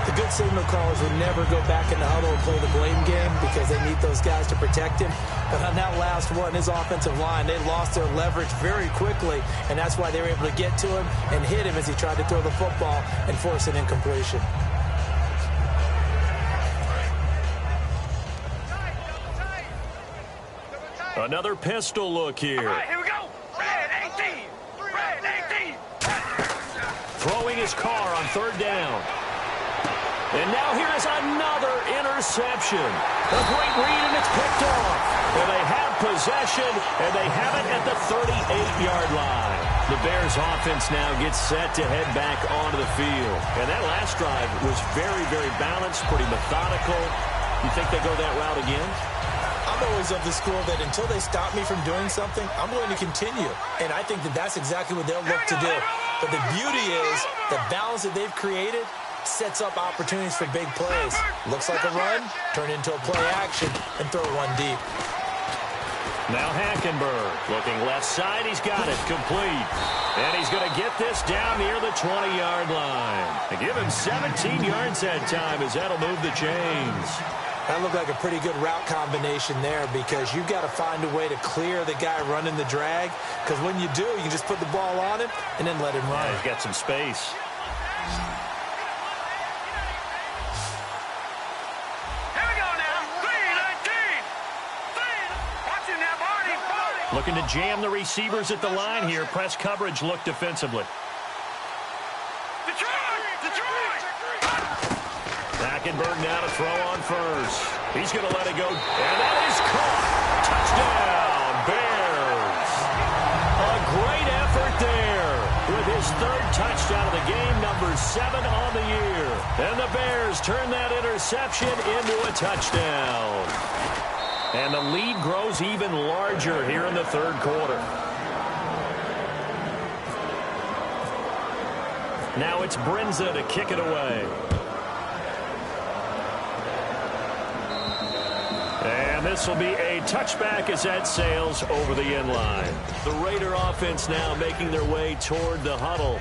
The good signal callers would never go back in the huddle and play the blame game because they need those guys to protect him. But on that last one, his offensive line, they lost their leverage very quickly, and that's why they were able to get to him and hit him as he tried to throw the football and force an incompletion. Another pistol look here. All right, here we go. Red 18. Red 18. Throwing his Carr on 3rd down. And now here is another interception. A great read, and it's picked off. And they have possession, and they have it at the 38-yard line. The Bears offense now gets set to head back onto the field. And that last drive was very, very balanced, pretty methodical. You think they go that route again? I'm always of the school that until they stop me from doing something, I'm going to continue. And I think that that's exactly what they'll look to do. But the beauty is the balance that they've created sets up opportunities for big plays. Looks like a run, turn into a play action, and throw one deep. Now Hackenberg looking left side. He's got it complete. And he's going to get this down near the 20-yard line. They give him 17 yards that time as that'll move the chains. That looked like a pretty good route combination there because you've got to find a way to clear the guy running the drag because when you do, you can just put the ball on him and then let him run. Yeah, he's got some space. Here we go now. 3-19. Watch him now, Barney. Looking to jam the receivers at the line here. Press coverage look defensively. Hackenberg now to throw on first. He's going to let it go. And that is caught. Touchdown, Bears. A great effort there with his third touchdown of the game, number 7 on the year. And the Bears turn that interception into a touchdown. And the lead grows even larger here in the third quarter. Now it's Brinza to kick it away. And this will be a touchback as that sails over the end line. The Raider offense now making their way toward the huddle.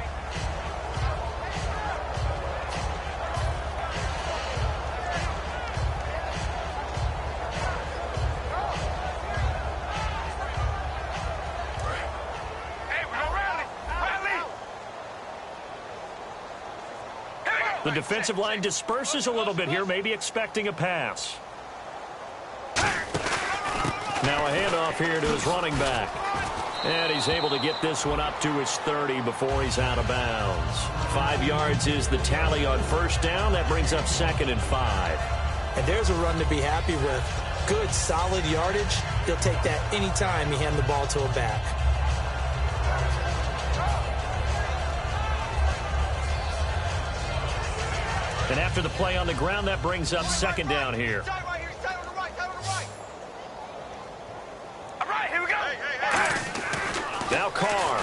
The defensive line disperses a little bit here, maybe expecting a pass. Now a handoff here to his running back. And he's able to get this one up to his 30 before he's out of bounds. 5 yards is the tally on first down. That brings up 2nd and 5. And there's a run to be happy with. Good, solid yardage. He'll take that anytime you hand the ball to a back. And after the play on the ground, that brings up 2nd down here. Now Carr.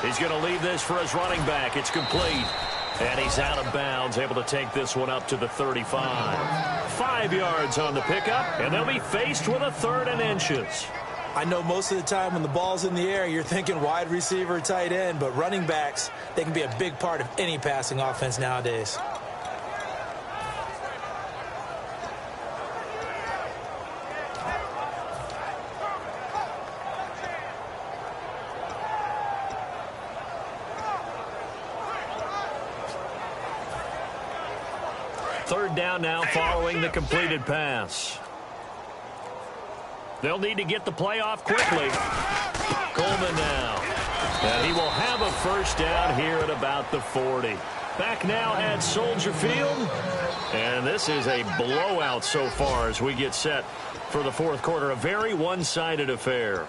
He's going to leave this for his running back. It's complete. And he's out of bounds, able to take this one up to the 35. 5 yards on the pickup, and they'll be faced with a 3rd and inches. I know most of the time when the ball's in the air, you're thinking wide receiver, tight end, but running backs, they can be a big part of any passing offense nowadays. Third down now following the completed pass. They'll need to get the play off quickly. Coleman now. And he will have a first down here at about the 40. Back now at Soldier Field. And this is a blowout so far as we get set for the fourth quarter. A very one-sided affair.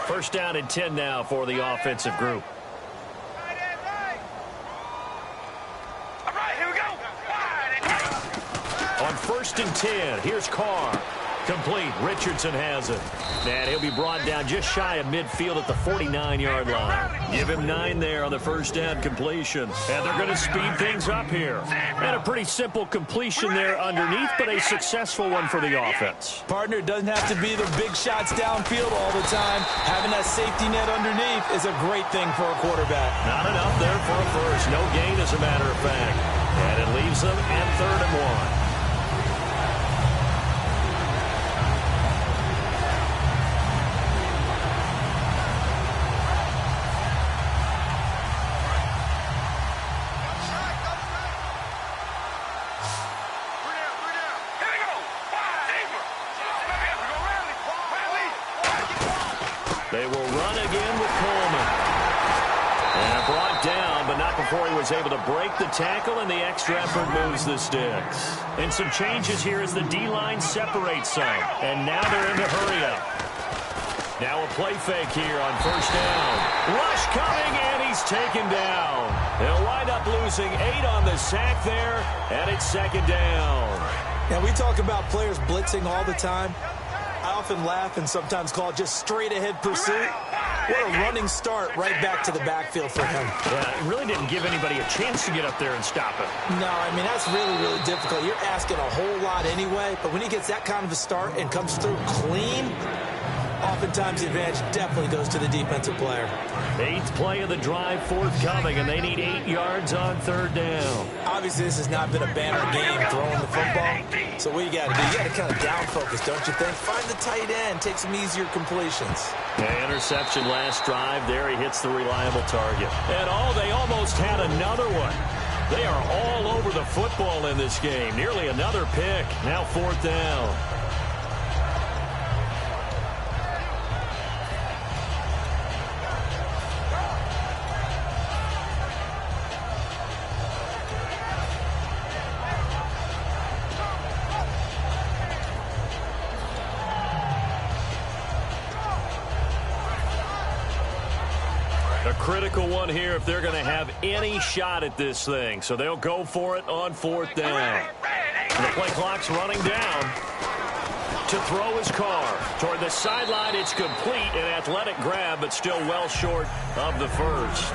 First down and 10 now for the offensive group. On 1st and 10, here's Carr. Complete. Richardson has it. And he'll be brought down just shy of midfield at the 49-yard line. Give him 9 there on the first down completion. And they're going to speed things up here. And a pretty simple completion there underneath, but a successful one for the offense. Partner, doesn't have to be the big shots downfield all the time. Having that safety net underneath is a great thing for a quarterback. Not enough there for a first. No gain, as a matter of fact. And it leaves them at 3rd and 1. They will run again with Coleman. And brought down, but not before he was able to break the tackle, and the extra effort moves the sticks. And some changes here as the D-line separates some. And now they're in the hurry-up. Now a play fake here on first down. Rush coming, and he's taken down. They'll wind up losing 8 on the sack there, and it's 2nd down. Now, we talk about players blitzing all the time. I often laugh and sometimes call it just straight-ahead pursuit. What a running start right back to the backfield for him. Yeah, it really didn't give anybody a chance to get up there and stop him. No, I mean, that's really, really difficult. You're asking a whole lot anyway, but when he gets that kind of a start and comes through clean, oftentimes the advantage definitely goes to the defensive player. 8th play of the drive forthcoming, and they need 8 yards on 3rd down. Obviously, this has not been a banner game throwing the football. So what you got to do, you got to kind of down focus, don't you think? Find the tight end, take some easier completions. Yeah, interception last drive. There he hits the reliable target. And they almost had another one. They are all over the football in this game. Nearly another pick. Now 4th down. critical one here if they're going to have any shot at this thing. So they'll go for it on 4th down. And the play clock's running down. To throw his car toward the sideline. It's complete. An athletic grab, but still well short of the first.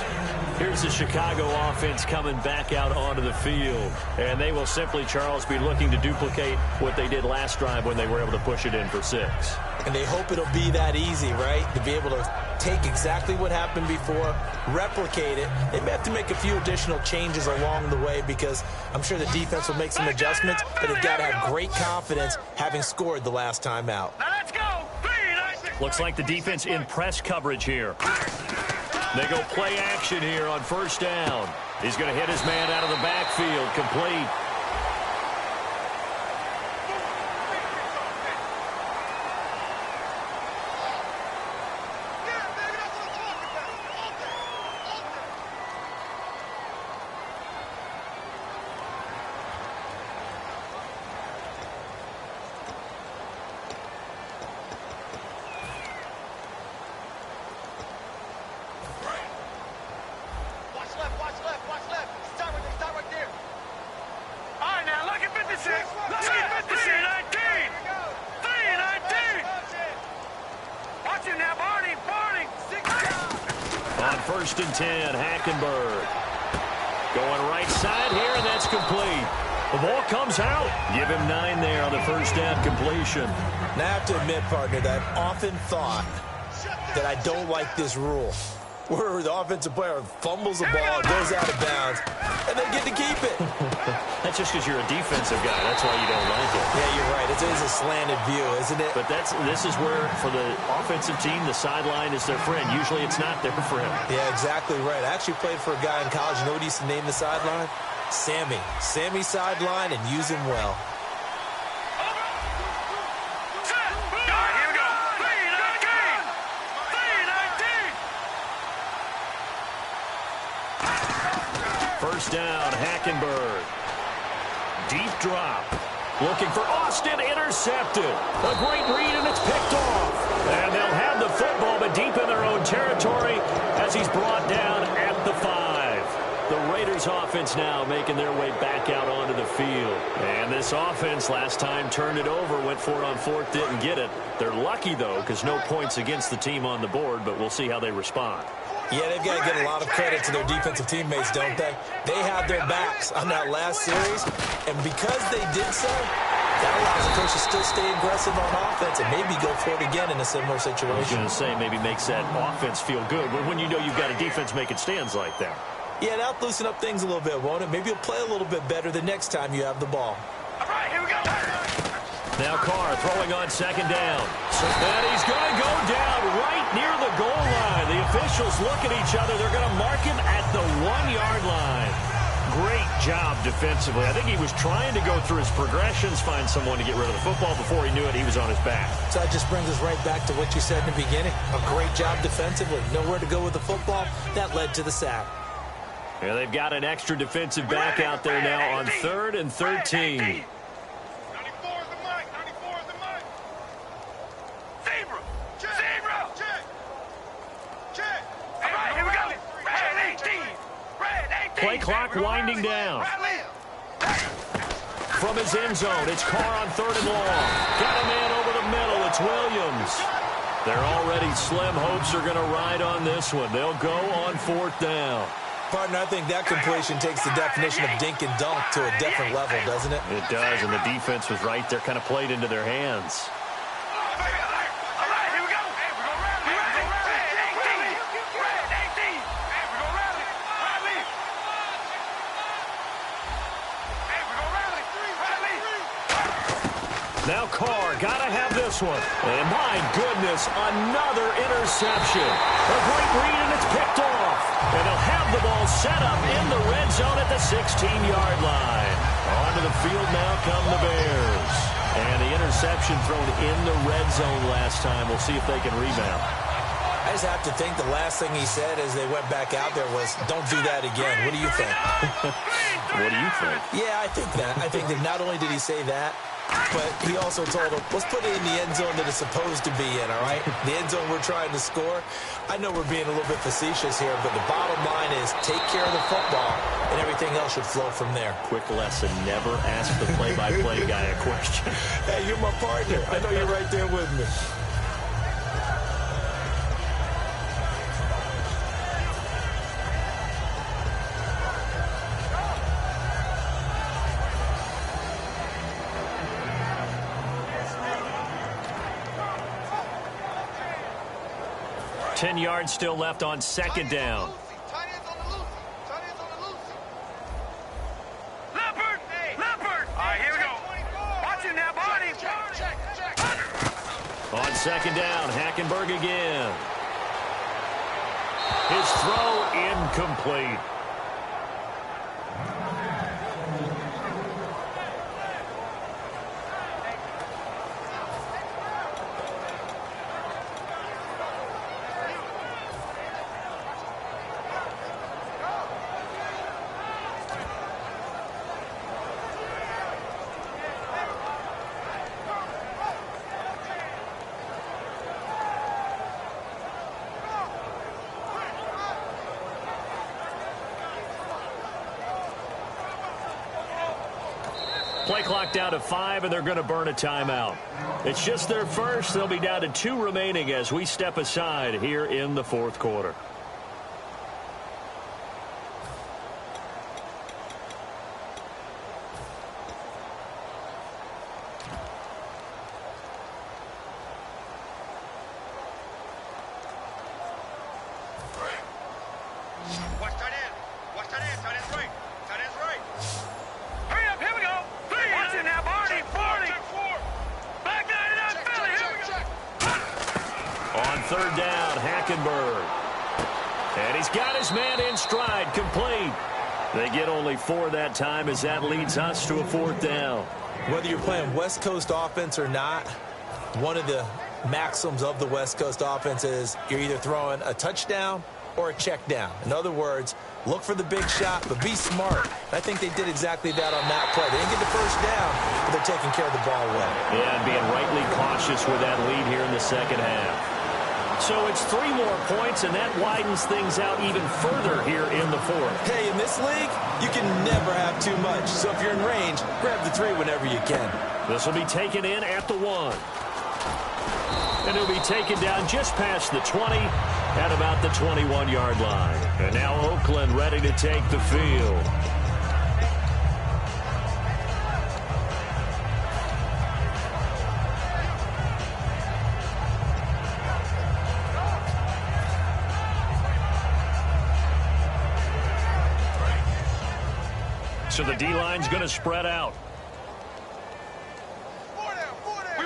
Here's the Chicago offense coming back out onto the field. And they will simply, Charles, be looking to duplicate what they did last drive when they were able to push it in for 6. And they hope it'll be that easy, right? To be able to take exactly what happened before, replicate it. They may have to make a few additional changes along the way because I'm sure the defense will make some adjustments, but they've got to have great confidence having scored the last time out. Now let's go. Looks like the defense in press coverage here. They go play action here on 1st down. He's going to hit his man out of the backfield, complete. On 1st and 10, Hackenberg. Going right side here, and that's complete. The ball comes out. Give him 9 there on the 1st down completion. Now I have to admit, partner, that I've often thought that I don't like this rule, where the offensive player fumbles the ball, goes out of bounds, and they get to keep it. That's just because you're a defensive guy. That's why you don't like it. Yeah, you're right. It is a slanted view, isn't it? But this is where, for the offensive team, the sideline is their friend. Usually it's not their friend. Yeah, exactly right. I actually played for a guy in college. You know what he used to name the sideline? Sammy. Sammy sideline, and use him well. First down, Hackenberg. Deep drop. Looking for Austin, intercepted. A great read, and it's picked off. And they'll have the football, but deep in their own territory as he's brought down at the 5. The Raiders offense now making their way back out onto the field. And this offense last time turned it over, went for it on 4th, didn't get it. They're lucky, though, because no points against the team on the board, but we'll see how they respond. Yeah, they've got to get a lot of credit to their defensive teammates, don't they? They had their backs on that last series, and because they did so, that allows the coach to still stay aggressive on offense and maybe go for it again in a similar situation. I was going to say, maybe makes that offense feel good when you know you've got a defense making stands like that. Yeah, that'll loosen up things a little bit, won't it? Maybe you'll play a little bit better the next time you have the ball. All right, here we go. Now Carr throwing on 2nd down. And he's going to go down right near the goal line. The officials look at each other. They're going to mark him at the 1-yard line. Great job defensively. I think he was trying to go through his progressions, find someone to get rid of the football. Before he knew it, he was on his back. So that just brings us right back to what you said in the beginning. A great job defensively. Nowhere to go with the football. That led to the sack. Yeah, they've got an extra defensive back out there now on 3rd and 13. Play clock winding down. From his end zone, it's Carr on 3rd and long. Got a man over the middle. It's Williams. They're already slim hopes are going to ride on this one. They'll go on 4th down. Partner, I think that completion takes the definition of dink and dunk to a different level, doesn't it? It does, and the defense was right there, kind of played into their hands. Now Carr, gotta have this one. And my goodness, another interception. A great read, and it's picked off. And they'll have the ball set up in the red zone at the 16-yard line. Onto the field now come the Bears. And the interception thrown in the red zone last time. We'll see if they can rebound. I just have to think the last thing he said as they went back out there was, don't do that again. What do you think? What do you think? Yeah, I think that. I think that not only did he say that, but he also told him, let's put it in the end zone that it's supposed to be in, all right? The end zone we're trying to score. I know we're being a little bit facetious here, but the bottom line is take care of the football, and everything else should flow from there. Quick lesson, never ask the play-by-play guy a question. Hey, you're my partner. I know you're right there with me. Ten yards still left on second down. Leopard! Leopard! All right, here we go. Watch him now, Barney. On second down, Hackenberg again. His throw incomplete. Play clock down to 5, and they're going to burn a timeout. It's just their first. They'll be down to 2 remaining as we step aside here in the fourth quarter. Watch tight end. Watch tight end. Tight end's right. Tight end's right. Hurry up. Here we go. Watch it now, Barney. Barney. Back 99, Philly. Here we go. On third down, Hackenberg. And he's got his man in stride, complete. They get only 4 that time as that leads us to a fourth down. Whether you're playing West Coast offense or not, one of the maxims of the West Coast offense is you're either throwing a touchdown or a check down. In other words, look for the big shot, but be smart. I think they did exactly that on that play. They didn't get the first down, but they're taking care of the ball well. Yeah, and being rightly cautious with that lead here in the second half. So it's 3 more points, and that widens things out even further here in the fourth. Hey, in this league, you can never have too much. So if you're in range, grab the 3 whenever you can. This will be taken in at the 1. And it'll be taken down just past the 20 at about the 21-yard line. And now Oakland ready to take the field. So the D-line's going to spread out.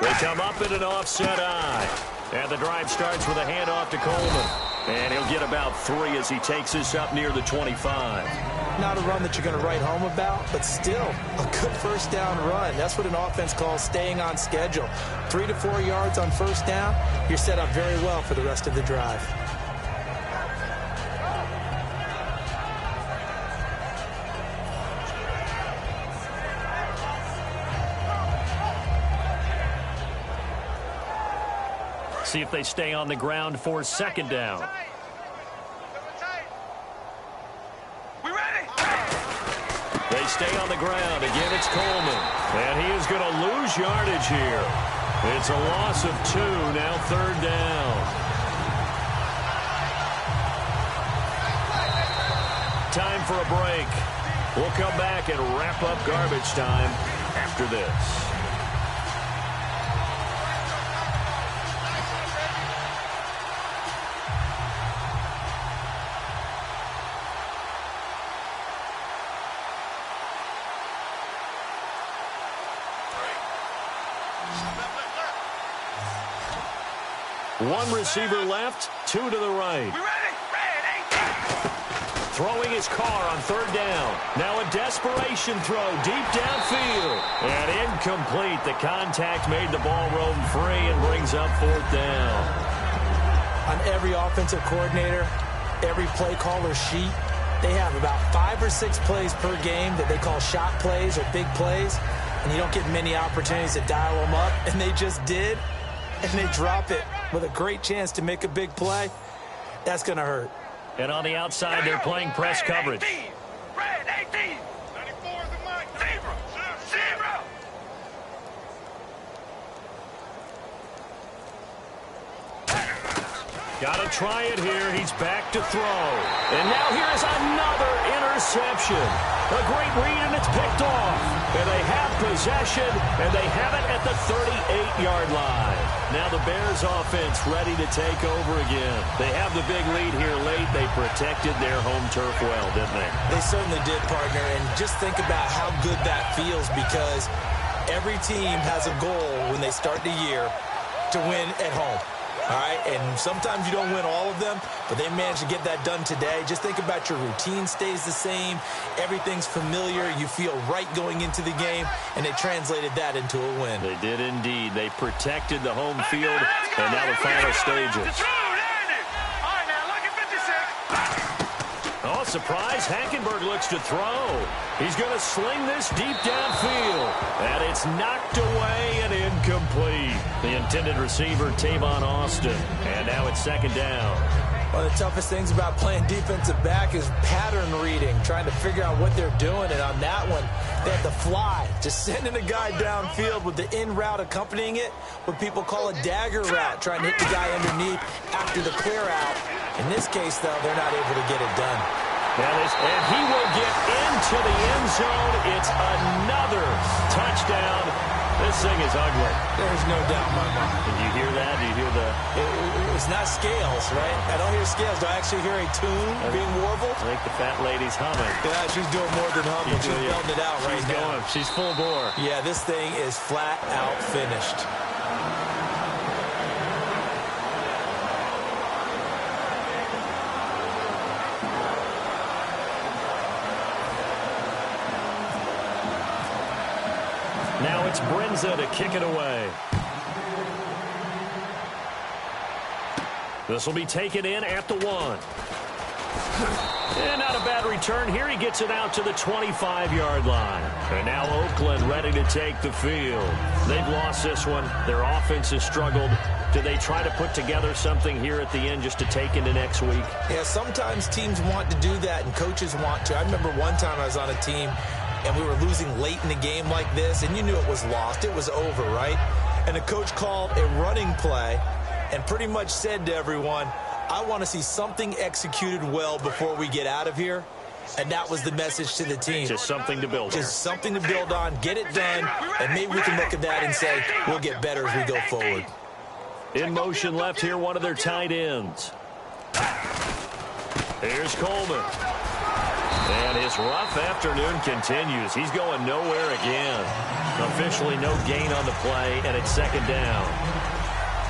They come up in an offset eye. And the drive starts with a handoff to Coleman. And he'll get about 3 as he takes this up near the 25. Not a run that you're going to write home about, but still a good first down run. That's what an offense calls staying on schedule. 3 to 4 yards on first down, you're set up very well for the rest of the drive. See if they stay on the ground for second down. We ready? They stay on the ground. Again, it's Coleman. And he is going to lose yardage here. It's a loss of 2, now third down. Time for a break. We'll come back and wrap up garbage time after this. One receiver left, 2 to the right. We ready? Throwing his car on third down. Now a desperation throw deep downfield. And incomplete. The contact made the ball roam free and brings up fourth down. On every offensive coordinator, every play caller sheet, they have about 5 or 6 plays per game that they call shot plays or big plays. and you don't get many opportunities to dial them up, and they just did, and they drop it with a great chance to make a big play, that's going to hurt. And on the outside, they're playing press coverage. Red 18. 94 is the mic. Zebra. Zebra. Got to try it here. He's back to throw. And now here's another interception. A great read, and it's picked off. And they have possession, and they have it at the 38-yard line. Now the Bears offense ready to take over again. They have the big lead here late. They protected their home turf well, didn't they? They certainly did, partner. And just think about how good that feels, because every team has a goal when they start the year to win at home. All right, and sometimes you don't win all of them, but they managed to get that done today. Just think about your routine stays the same. Everything's familiar. You feel right going into the game, and they translated that into a win. They did indeed. They protected the home field, and now the final stages. Oh, surprise. Hackenberg looks to throw. He's going to sling this deep downfield. And it's knocked away and incomplete. The intended receiver, Tavon Austin. And now it's second down. One of the toughest things about playing defensive back is pattern reading, trying to figure out what they're doing. And on that one, they had to fly, just sending a guy downfield with the in route accompanying it, what people call a dagger route, trying to hit the guy underneath after the clear out. In this case, though, they're not able to get it done. And he will get into the end zone. It's another touchdown. This thing is ugly. There's no doubt in my mind. Did you hear that? Did you hear the... It's not scales, right? I don't hear scales. Do I actually hear a tune being warbled? I think the fat lady's humming. Yeah, she's doing more than humming. She's belting it out right now. She's full bore. Yeah, this thing is flat out finished. Now it's Brenza to kick it away. This will be taken in at the 1. And not a bad return here. He gets it out to the 25-yard line. And now Oakland ready to take the field. They've lost this one. Their offense has struggled. Do they try to put together something here at the end just to take into next week? Yeah, sometimes teams want to do that and coaches want to. I remember one time I was on a team and we were losing late in the game like this, and you knew it was lost. It was over, right? And the coach called a running play and pretty much said to everyone, I want to see something executed well before we get out of here. And that was the message to the team. Just something to build on. Just something to build on, get it done, and maybe we can look at that and say, we'll get better as we go forward. In motion left here, one of their tight ends. Here's Coleman. And his rough afternoon continues. He's going nowhere again. Officially no gain on the play, and it's second down.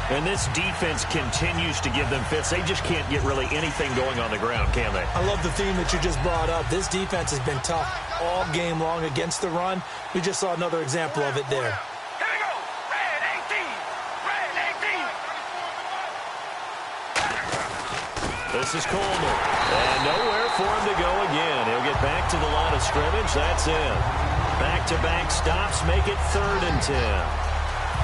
And this defense continues to give them fits. They just can't get really anything going on the ground, can they? I love the theme that you just brought up. This defense has been tough all game long against the run. We just saw another example of it there. Here we go. Red 18. Red 18. This is Coleman. And nowhere for him to go again. He'll get back to the line of scrimmage. That's it. Back-to-back stops make it 3rd and 10.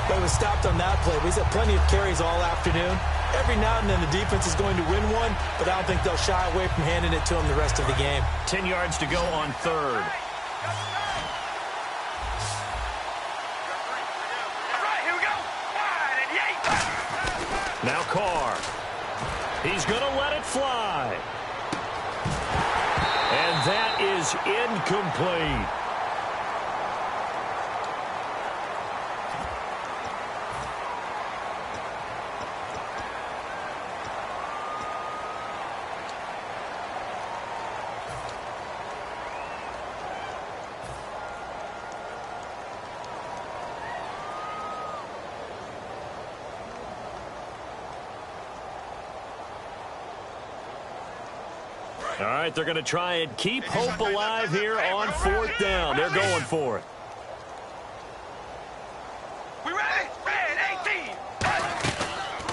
But it was stopped on that play. We've had plenty of carries all afternoon. Every now and then the defense is going to win one, but I don't think they'll shy away from handing it to them the rest of the game. 10 yards to go on 3rd. Right, here we go. Wide and Yates. Now Carr. He's going to let it fly. And that is incomplete. All right, they're going to try and keep hope alive here on 4th down. They're going for it. We ready? Red 18.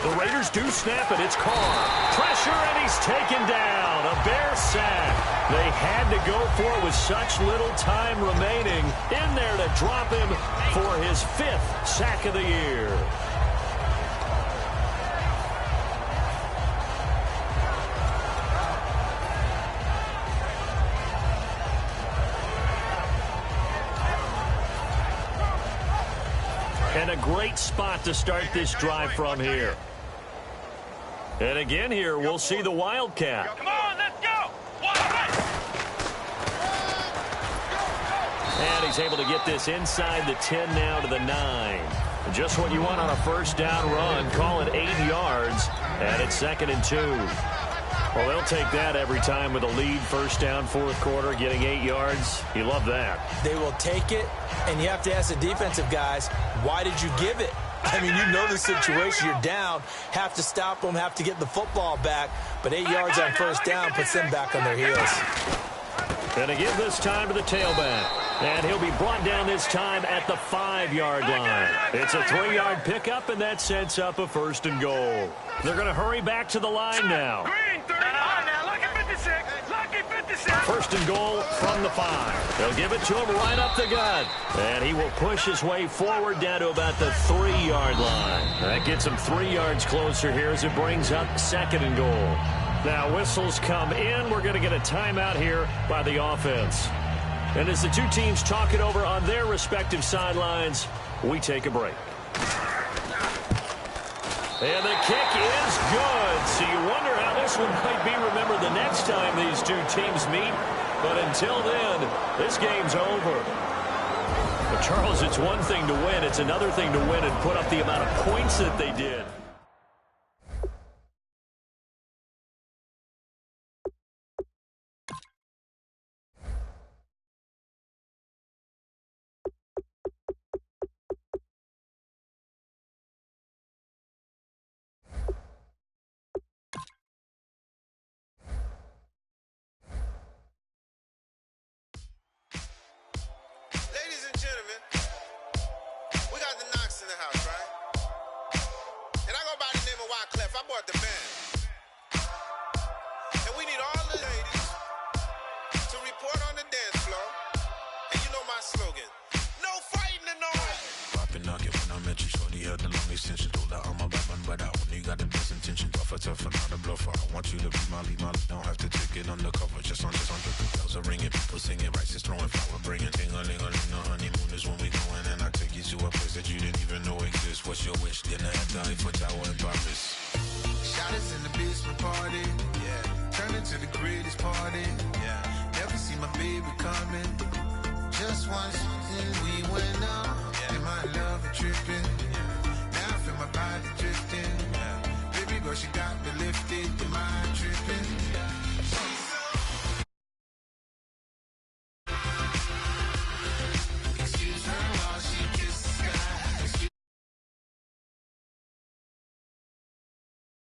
The Raiders do snap it. It's Carr. Pressure, and he's taken down. A Bear sack. They had to go for it with such little time remaining. In there to drop him for his 5th sack of the year. And a great spot to start this drive from here. And again here, we'll see the Wildcat. Come on, let's go! And he's able to get this inside the 10 now to the 9. Just what you want on a first down run. Call it 8 yards, and it's 2nd and 2. Well, they'll take that every time with a lead, first down, 4th quarter, getting 8 yards. You love that. They will take it, and you have to ask the defensive guys, why did you give it? I mean, you know the situation. You're down, have to stop them, have to get the football back, but 8 yards on first down puts them back on their heels. And to give this time to the tailback. And he'll be brought down this time at the 5-yard line. It's a 3-yard pickup, and that sets up a 1st and goal. They're going to hurry back to the line now. Green, 30. Now, lucky 56. Lucky 56. 1st and goal from the 5. They'll give it to him right up the gut. And he will push his way forward down to about the 3-yard line. That gets him 3 yards closer here as it brings up 2nd and goal. Now whistles come in. We're going to get a timeout here by the offense. And as the two teams talk it over on their respective sidelines, we take a break. And the kick is good. So you wonder how this one might be remembered the next time these two teams meet. But until then, this game's over. But Charles, it's one thing to win. It's another thing to win and put up the amount of points that they did. Just once, we went out, and my love a tripping.